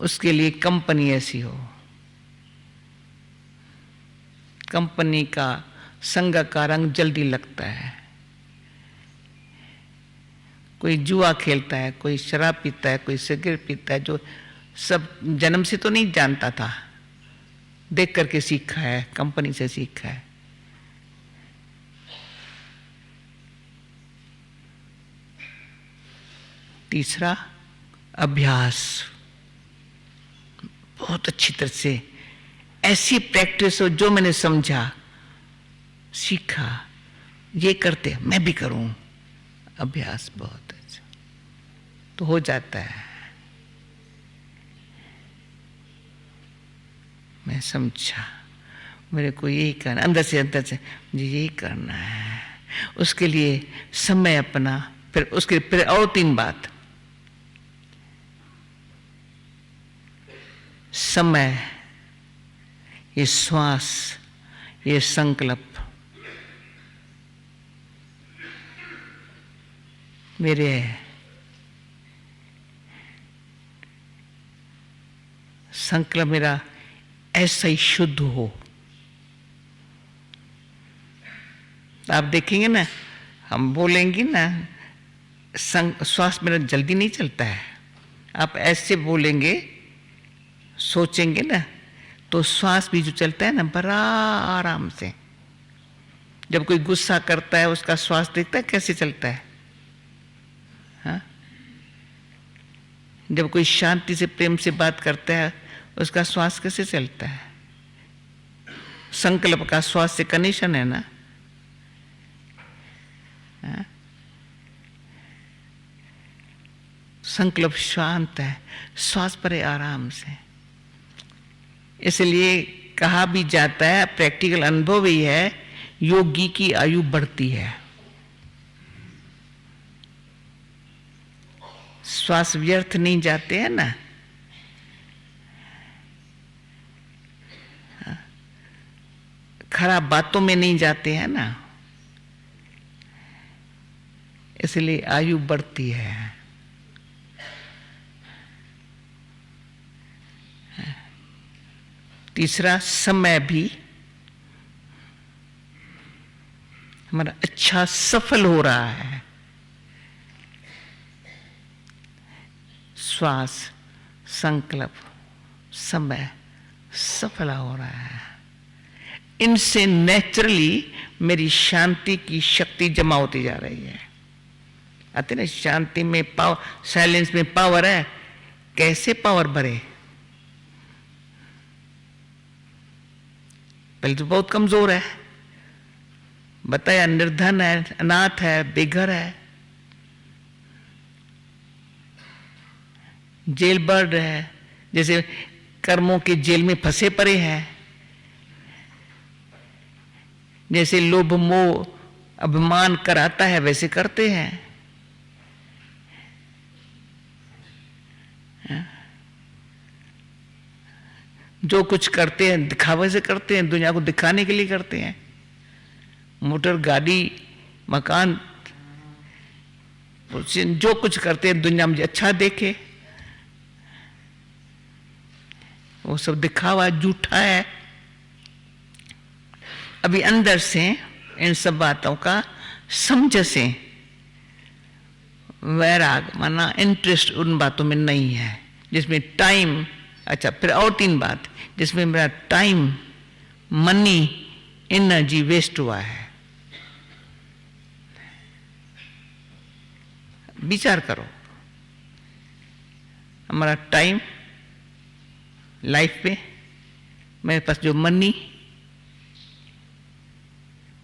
उसके लिए कंपनी ऐसी हो, कंपनी का संग का रंग जल्दी लगता है। कोई जुआ खेलता है, कोई शराब पीता है, कोई सिगरेट पीता है, जो सब जन्म से तो नहीं जानता था, देख करके सीखा है, कंपनी से सीखा है। तीसरा अभ्यास, बहुत अच्छी तरह से ऐसी प्रैक्टिस हो जो मैंने समझा, सीखा, ये करते मैं भी करूं। अभ्यास बहुत अच्छा तो हो जाता है। मैं समझा मेरे को यही करना, अंदर से मुझे यही करना है। उसके लिए समय अपना, फिर उसके फिर और 3 बात, समय, ये श्वास, ये संकल्प, मेरे संकल्प मेरा ऐसा ही शुद्ध हो। आप देखेंगे ना, हम बोलेंगे ना, श्वास मेरा जल्दी नहीं चलता है। आप ऐसे बोलेंगे, सोचेंगे ना, तो श्वास भी जो चलता है ना बड़ा आराम से। जब कोई गुस्सा करता है उसका श्वास देखता है कैसे चलता है, हाँ? जब कोई शांति से प्रेम से बात करता है उसका श्वास कैसे चलता है। संकल्प का श्वास से कनेक्शन है ना, हाँ? संकल्प शांत है, श्वास भरे आराम से। इसलिए कहा भी जाता है, प्रैक्टिकल अनुभव ही है, योगी की आयु बढ़ती है। श्वास व्यर्थ नहीं जाते हैं ना, खराब बातों में नहीं जाते हैं ना, इसलिए आयु बढ़ती है। तीसरा, समय भी हमारा अच्छा सफल हो रहा है। श्वास, संकल्प, समय सफल हो रहा है। इनसे नेचुरली मेरी शांति की शक्ति जमा होती जा रही है। आते ना, शांति में पावर, साइलेंस में पावर है। कैसे पावर बढ़े? पहले तो बहुत कमजोर है, बताया, निर्धन है, अनाथ है, बेघर है, जेल बर्ड है, जैसे कर्मों के जेल में फंसे पड़े हैं, जैसे लोभ मोह अभिमान कराता है वैसे करते हैं। जो कुछ करते हैं दिखावे से करते हैं, दुनिया को दिखाने के लिए करते हैं। मोटर गाड़ी मकान जो कुछ करते हैं दुनिया में अच्छा देखे, वो सब दिखावा झूठा है। अभी अंदर से इन सब बातों का समझ से वैराग माना इंटरेस्ट उन बातों में नहीं है जिसमें टाइम, अच्छा फिर और तीन बात, जिसमें मेरा टाइम, मनी, एनर्जी वेस्ट हुआ है। विचार करो, हमारा टाइम लाइफ पे, मेरे पास जो मनी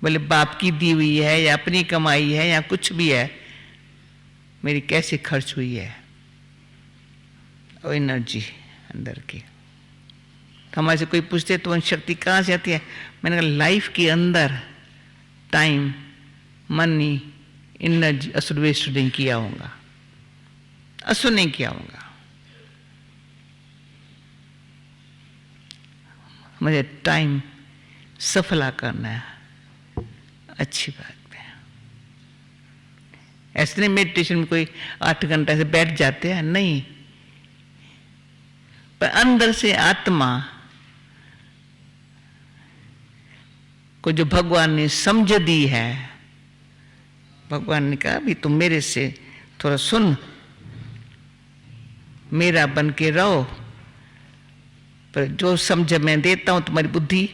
बोले बाप की दी हुई है या अपनी कमाई है या कुछ भी है, मेरी कैसे खर्च हुई है। और एनर्जी अंदर की, तो हमारे से कोई पूछते तो शक्ति कहाँ से आती है? मैंने कहा लाइफ के अंदर टाइम, मनी, एनर्जी असुर वेस्ट नहीं किया होगा, असुर नहीं किया होगा। मुझे टाइम सफला करना है, अच्छी बात है। ऐसे नहीं मेडिटेशन में कोई 8 घंटे से बैठ जाते हैं, नहीं, पर अंदर से आत्मा को जो भगवान ने समझ दी है, भगवान ने कहा भी तुम मेरे से थोड़ा सुन, मेरा बन के रहो, पर जो समझ मैं देता हूं तुम्हारी बुद्धि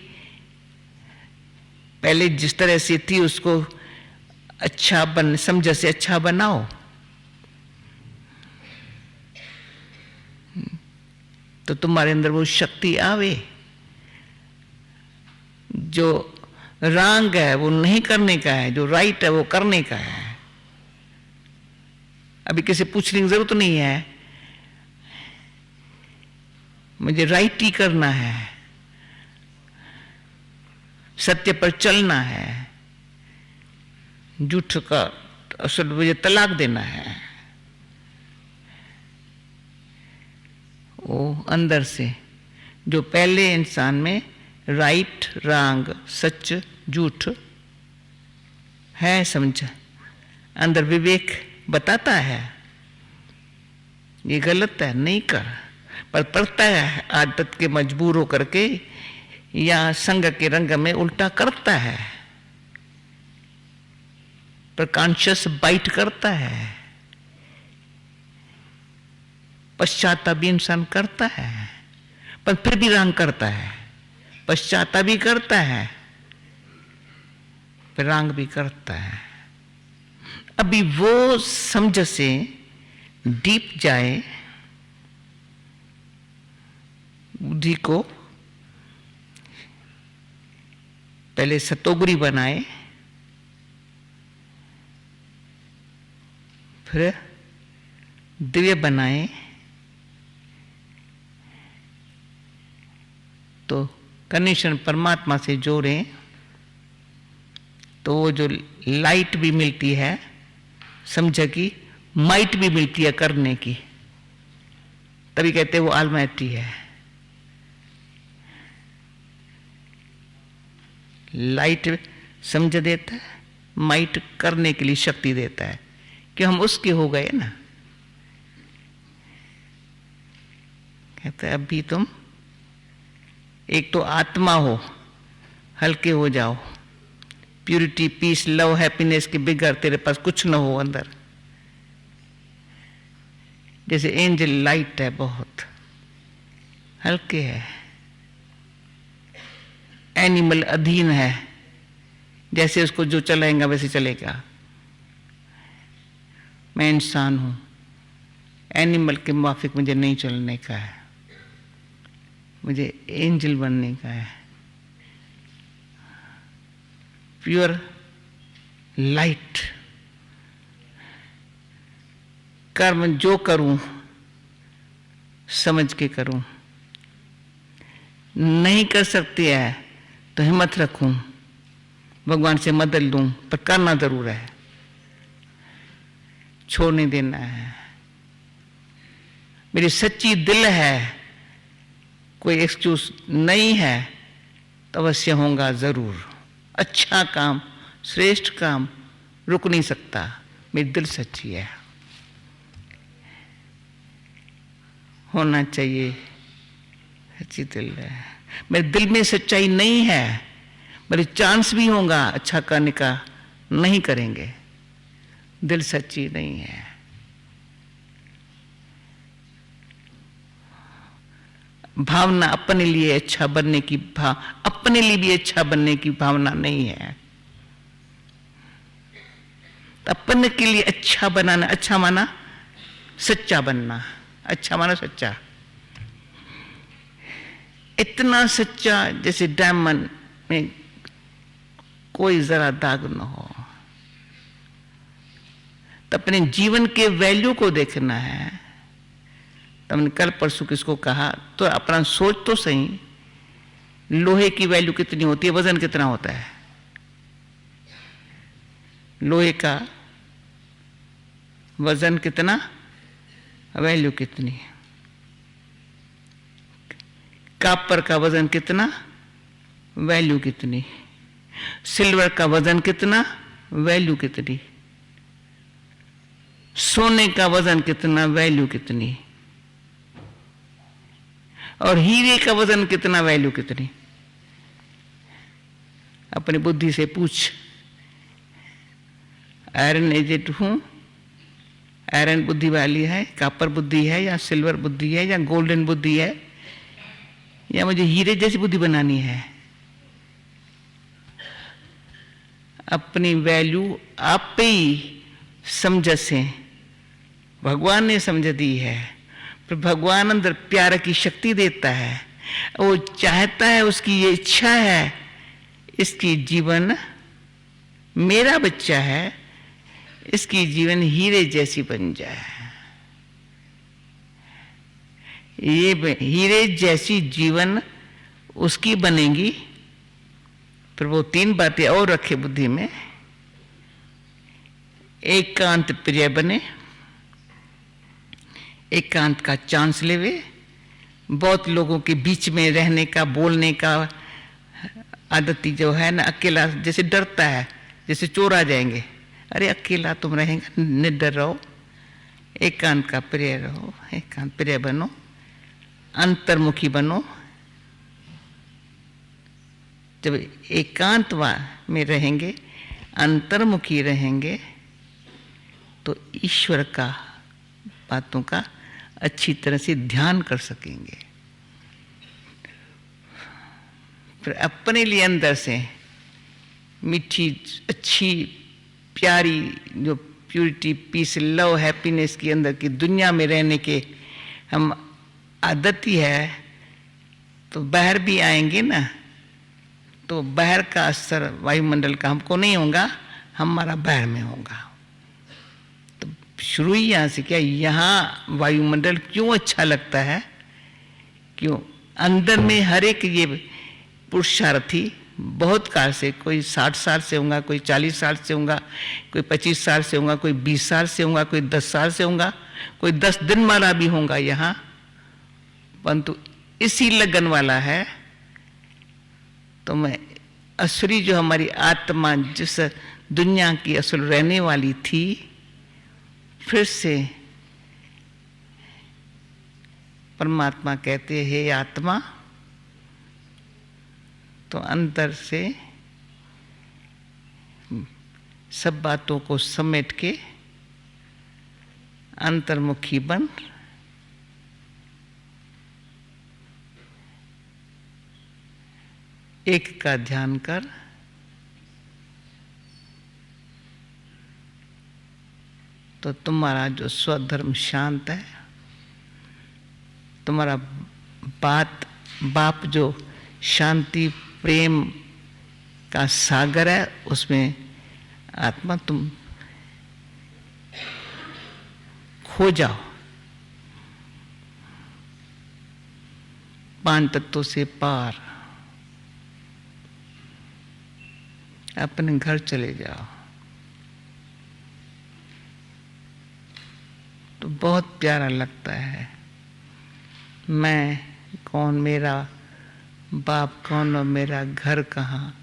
पहले जिस तरह से थी उसको अच्छा समझ से अच्छा बनाओ। तो तुम्हारे अंदर वो शक्ति आवे। जो रॉन्ग है वो नहीं करने का है, जो राइट है वो करने का है। अभी किसी पूछने की जरूरत नहीं है, मुझे राइट ही करना है, सत्य पर चलना है, झूठ का असल मुझे तलाक देना है। वो अंदर से जो पहले इंसान में राइट, रॉन्ग, सच, झूठ है, समझ, अंदर विवेक बताता है ये गलत है, नहीं कर, पर पढ़ता है आदत के मजबूर होकर के या संग के रंग में उल्टा करता है, पर कॉन्शियस बाइट करता है, पश्चाताप भी इंसान करता है, पर फिर भी रंग करता है, पश्चाताप भी करता है, फिर रंग भी करता है। अभी वो समझ से डीप जाए, बुद्धि को पहले सतोगुरी बनाए, फिर दिव्य बनाए, तो कनेक्शन परमात्मा से जोड़ें, तो वो जो लाइट भी मिलती है समझ की, माइट भी मिलती है करने की, तभी कहते हैं वो ऑलमाइटी है। लाइट समझ देता है, माइट करने के लिए शक्ति देता है, कि हम उसके हो गए ना। कहते हैं अभी तुम एक तो आत्मा हो, हल्के हो जाओ, प्यूरिटी, पीस, लव, हैप्पीनेस के बिगड़ तेरे पास कुछ न हो अंदर। जैसे एंजल लाइट है, बहुत हल्के है, एनिमल अधीन है, जैसे उसको जो चलाएगा वैसे चलेगा। मैं इंसान हूं, एनिमल के मुआफिक मुझे नहीं चलने का है, मुझे एंजल बनने का है, प्योर लाइट। कर्म जो करूं समझ के करूं, नहीं कर सकती है तो हिम्मत रखूं, भगवान से मदद लूं, पर करना जरूर है, छोड़ नहीं देना है। मेरी सच्ची दिल है, कोई एक्सक्यूज नहीं है, तो अवश्य होगा जरूर। अच्छा काम, श्रेष्ठ काम रुक नहीं सकता, मेरी दिल सच्ची है, होना चाहिए सच्ची दिल है। मेरे दिल में सच्चाई नहीं है, मेरे चांस भी होगा अच्छा करने का, नहीं करेंगे, दिल सच्ची नहीं है। भावना अपने लिए अच्छा बनने की अपने लिए भी अच्छा बनने की भावना नहीं है। अपने के लिए अच्छा बनाना, अच्छा माना सच्चा बनना, अच्छा माना सच्चा, इतना सच्चा जैसे डायमंड में कोई जरा दाग न हो। तो अपने जीवन के वैल्यू को देखना है। तो हमने कल परसों किसको कहा, तो अपना सोच तो सही, लोहे की वैल्यू कितनी होती है, वजन कितना होता है लोहे का, वजन कितना, वैल्यू कितनी, कॉपर का वजन कितना, वैल्यू कितनी, सिल्वर का वजन कितना, वैल्यू कितनी, सोने का वजन कितना, वैल्यू कितनी, और हीरे का वजन कितना, वैल्यू कितनी। अपनी बुद्धि से पूछ, आयरन एजेड हूं, आयरन बुद्धि वाली है, कॉपर बुद्धि है, या सिल्वर बुद्धि है, या गोल्डन बुद्धि है, या मुझे हीरे जैसी बुद्धि बनानी है। अपनी वैल्यू आप पे ही समझ से भगवान ने समझ दी है, पर भगवान अंदर प्यार की शक्ति देता है, वो चाहता है, उसकी ये इच्छा है, इसकी जीवन मेरा बच्चा है, इसकी जीवन हीरे जैसी बन जाए। ये हीरे जैसी जीवन उसकी बनेगी, फिर वो तीन बातें और रखे बुद्धि में, एकांत प्रिय बने, एकांत का चांस लेवे, बहुत लोगों के बीच में रहने का, बोलने का आदती जो है ना, अकेला जैसे डरता है, जैसे चोर आ जाएंगे, अरे अकेला तुम रहेगा, निडर रहो, एकांत का प्रिय रहो, एकांत प्रिय बनो, अंतर्मुखी बनो। जब एकांत में रहेंगे, अंतर्मुखी रहेंगे, तो ईश्वर का बातों का अच्छी तरह से ध्यान कर सकेंगे। फिर अपने लिए अंदर से मीठी, अच्छी, प्यारी जो प्यूरिटी, पीस, लव, हैप्पीनेस की अंदर की दुनिया में रहने के हम आदत ही है, तो बाहर भी आएंगे ना, तो बाहर का असर वायुमंडल का हमको नहीं होगा, हमारा बाहर में होगा। तो शुरू ही यहाँ से किया। यहाँ वायुमंडल क्यों अच्छा लगता है? क्यों? अंदर में हर एक ये पुरुषार्थी बहुत काल से, कोई 60 साल से होगा, कोई 40 साल से होगा, कोई 25 साल से होगा, कोई 20 साल से होगा, कोई 10 साल से होगा, कोई 10 दिन वाला भी होगा यहाँ, परंतु इसी लगन वाला है। तो मैं असुरी जो हमारी आत्मा जिस दुनिया की असल रहने वाली थी, फिर से परमात्मा कहते हैं, हे आत्मा, तो अंदर से सब बातों को समेट के अंतर्मुखी बन, एक का ध्यान कर, तो तुम्हारा जो स्वधर्म शांत है, तुम्हारा बाप जो शांति प्रेम का सागर है, उसमें आत्मा तुम खो जाओ। 5 तत्वों से पार अपने घर चले जाओ। तो बहुत प्यारा लगता है। मैं कौन, मेरा बाप कौन और मेरा घर कहाँ।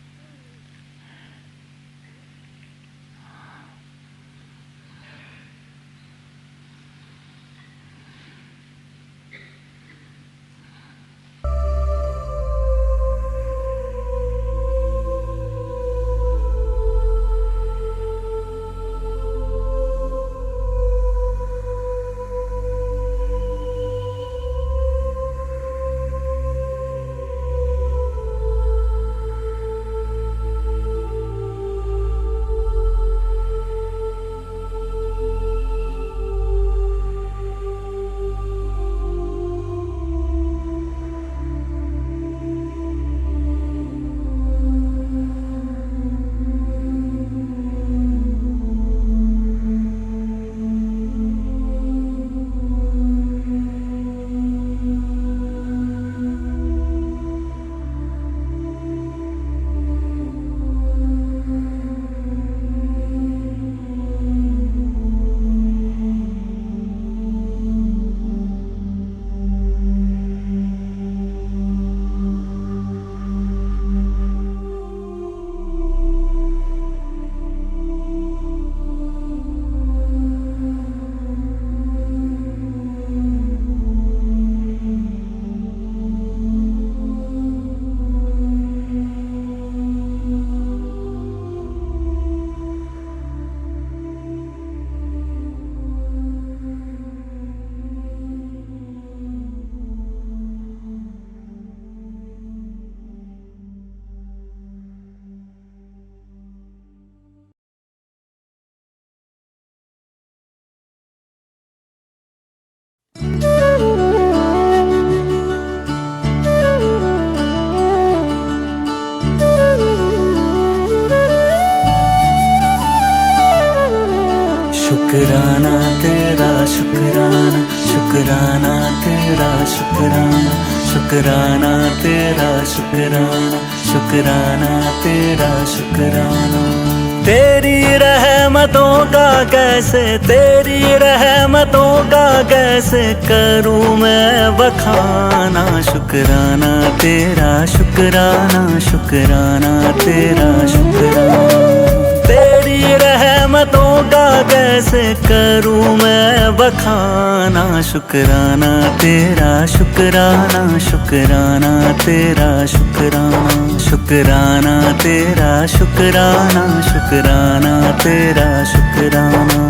शुक्राना तेरा शुक्राना, शुक्राना तेरा शुक्राना, शुक्राना तेरा शुक्राना, शुक्राना तेरा शुक्राना। तेरी रहमतों का कैसे, तेरी रहमतों का कैसे करूं मैं बखाना। शुक्राना तेरा शुक्राना, शुक्राना तेरा शुक्राना। तेरी रहमत रहमतों का कैसे करूं मैं बखाना। शुक्राना तेरा शुक्राना, शुक्राना तेरा शुक्राना, शुक्राना तेरा शुक्राना, शुक्राना तेरा शुक्राना।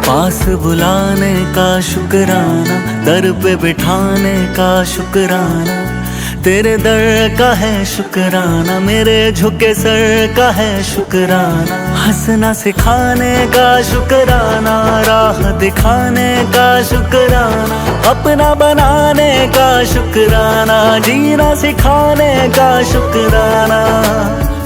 पास बुलाने का शुक्राना, दर पे बिठाने का शुक्राना, तेरे दर का है शुक्राना, मेरे झुके सर का है शुक्राना। हंसना सिखाने का शुक्राना, राह दिखाने का शुक्राना, अपना बनाने का शुक्राना, जीना सिखाने का शुक्राना।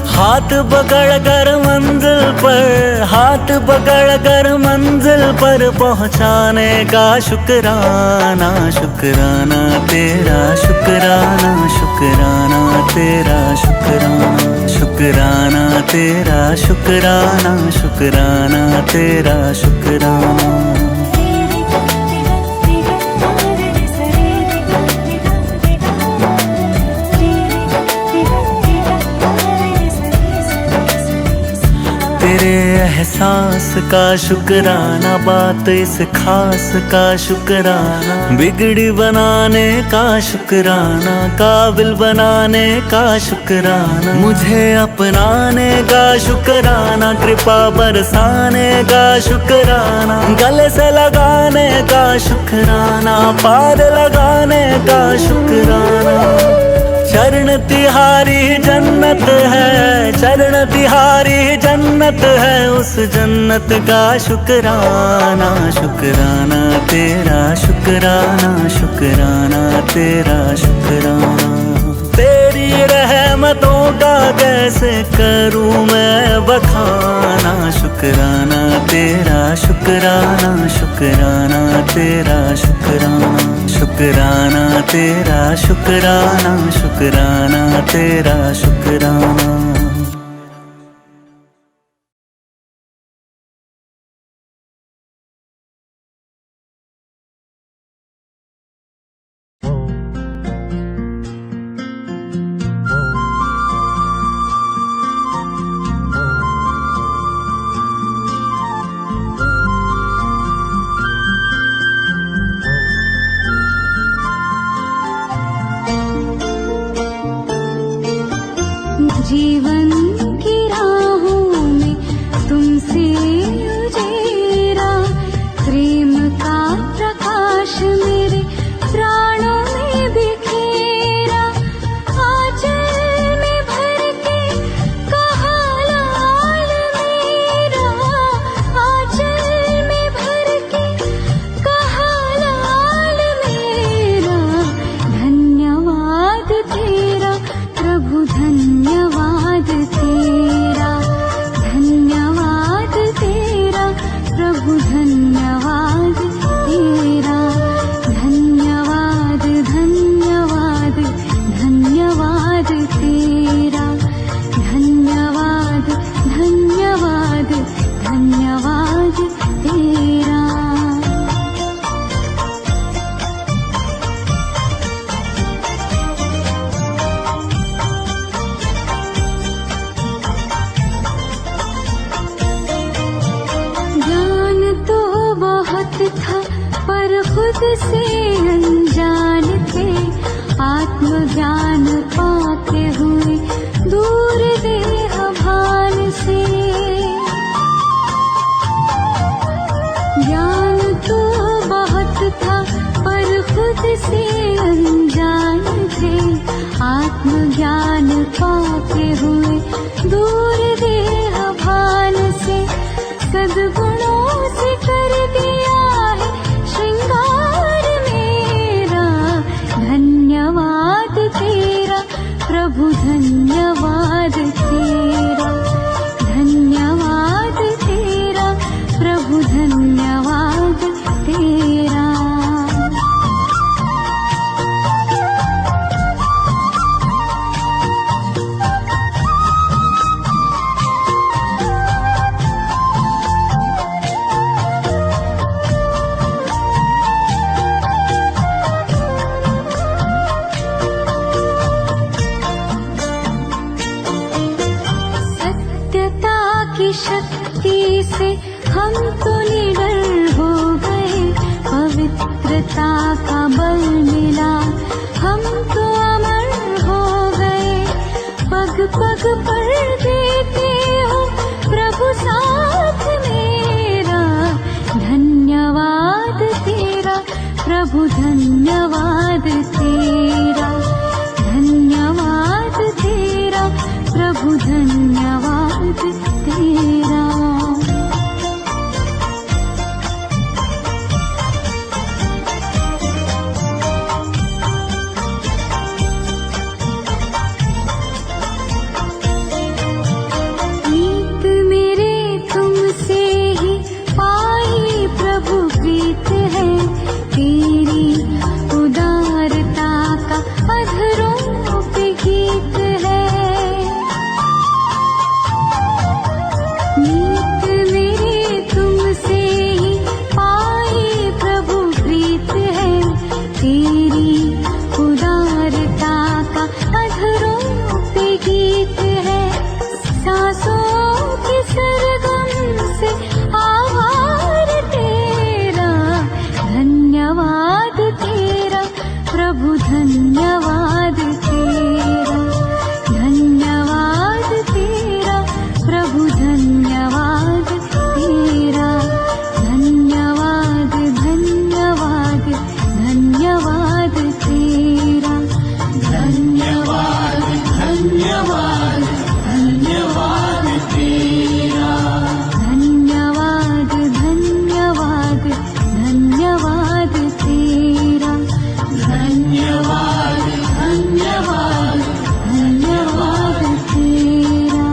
हाथ पकड़ कर मंजिल पर, हाथ पकड़ कर मंजिल पर पहुंचाने का शुक्राना। शुक्राना तेरा शुक्राना, शुक्राना तेरा शुक्राना, शुक्राना तेरा शुक्राना, शुक्राना तेरा शुक्राना। तेरे एहसास का शुक्राना, बात इस खास का शुक्राना, बिगड़ी बनाने का शुक्राना, काबिल बनाने का शुक्राना, मुझे अपनाने का शुक्राना, कृपा बरसाने का शुक्राना, गले से लगाने का शुक्राना, पार लगाने का शुक्राना। चरण तिहारी जन्नत है, चरण तिहारी जन्नत है, उस जन्नत का शुक्राना। शुक्राना तेरा शुक्राना, शुक्राना तेरा शुक्राना। तेरी रहमतों का कैसे करूं मैं बखाना। शुक्राना तेरा शुक्राना, शुक्राना तेरा शुक्राना, शुक्राना तेरा शुक्राना, शुक्राना तेरा शुक्राना। जीवन की राहों में तुमसे उजेरा, प्रेम का प्रकाश मेरे प्राणों में बिखेरा। आंचल में भर के कहा लाल मेरा, आंचल में भर के कहा लाल मेरा। धन्यवाद तेरा प्रभु, धन्यवाद तेरा, धन्यवाद तेरा प्रभु, धन्यवाद तेरा। धन्यवाद धन्यवाद धन्यवाद तेरा, धन्यवाद धन्यवाद धन्यवाद तेरा। था पर खुद से अनजान थे, आत्मज्ञान पाते हुए दूर देह भान से। ज्ञान तो बहुत था पर खुद से अनजान थे, आत्मज्ञान पाते हुए दूर देह भान से। सद्गुणों से कर दिया है श्रृंगार मेरा। धन्यवाद तेरा प्रभु, धन्यवाद तेरा, धन्यवाद तेरा प्रभु, धन्यवाद तेरा। से हम तो निडर हो गए, पवित्रता का बल मिला, हम तो अमर हो गए। पग पग पर देते हो प्रभु साथ मेरा, धन्यवाद तेरा प्रभु, धन्यवाद तेरा, धन्यवाद तेरा प्रभु, धन्यवाद तेरा। मीत मेरे तुमसे ही पाई प्रभु प्रीत है, तेरी उदारता का अधरों पे गीत है। मीत मेरे तुमसे ही पाई प्रभु प्रीत है, तेरी उदारता का अधरों पे गीत है। सांसों के सरगम से आभार तेरा, धन्यवाद तेरा प्रभु, धन्यवाद तेरा, धन्यवाद तेरा प्रभु, धन्यवाद तेरा, धन्यवाद धन्यवाद धन्यवाद तेरा, धन्यवाद धन्यवाद धन्यवाद तेरा, धन्यवाद धन्यवाद धन्यवाद तेरा, धन्यवाद धन्यवाद धन्यवाद तेरा।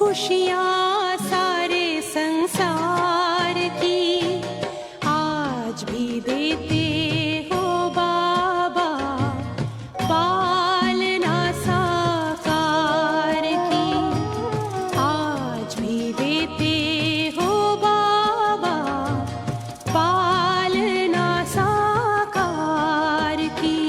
खुशियाँ सारे संसार की आज भी देते हो बाबा, पालना साकार की आज भी देते हो बाबा, पालना साकार की।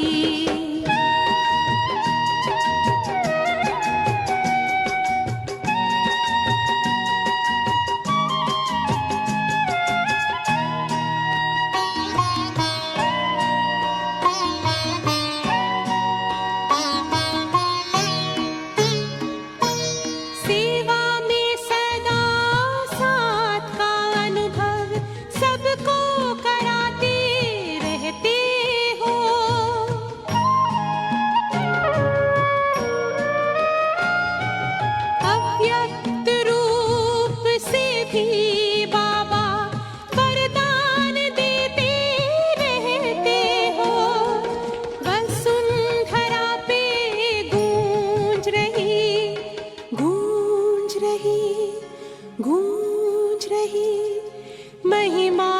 सेवा में सदा साथ का अनुभव सबको कराते रहते हो। अव्यक्त रूप से भी बाबा वरदान देते रहते हो। वसुंधरा पे गूंज रही, गूंज रही, गूंज रही महिमा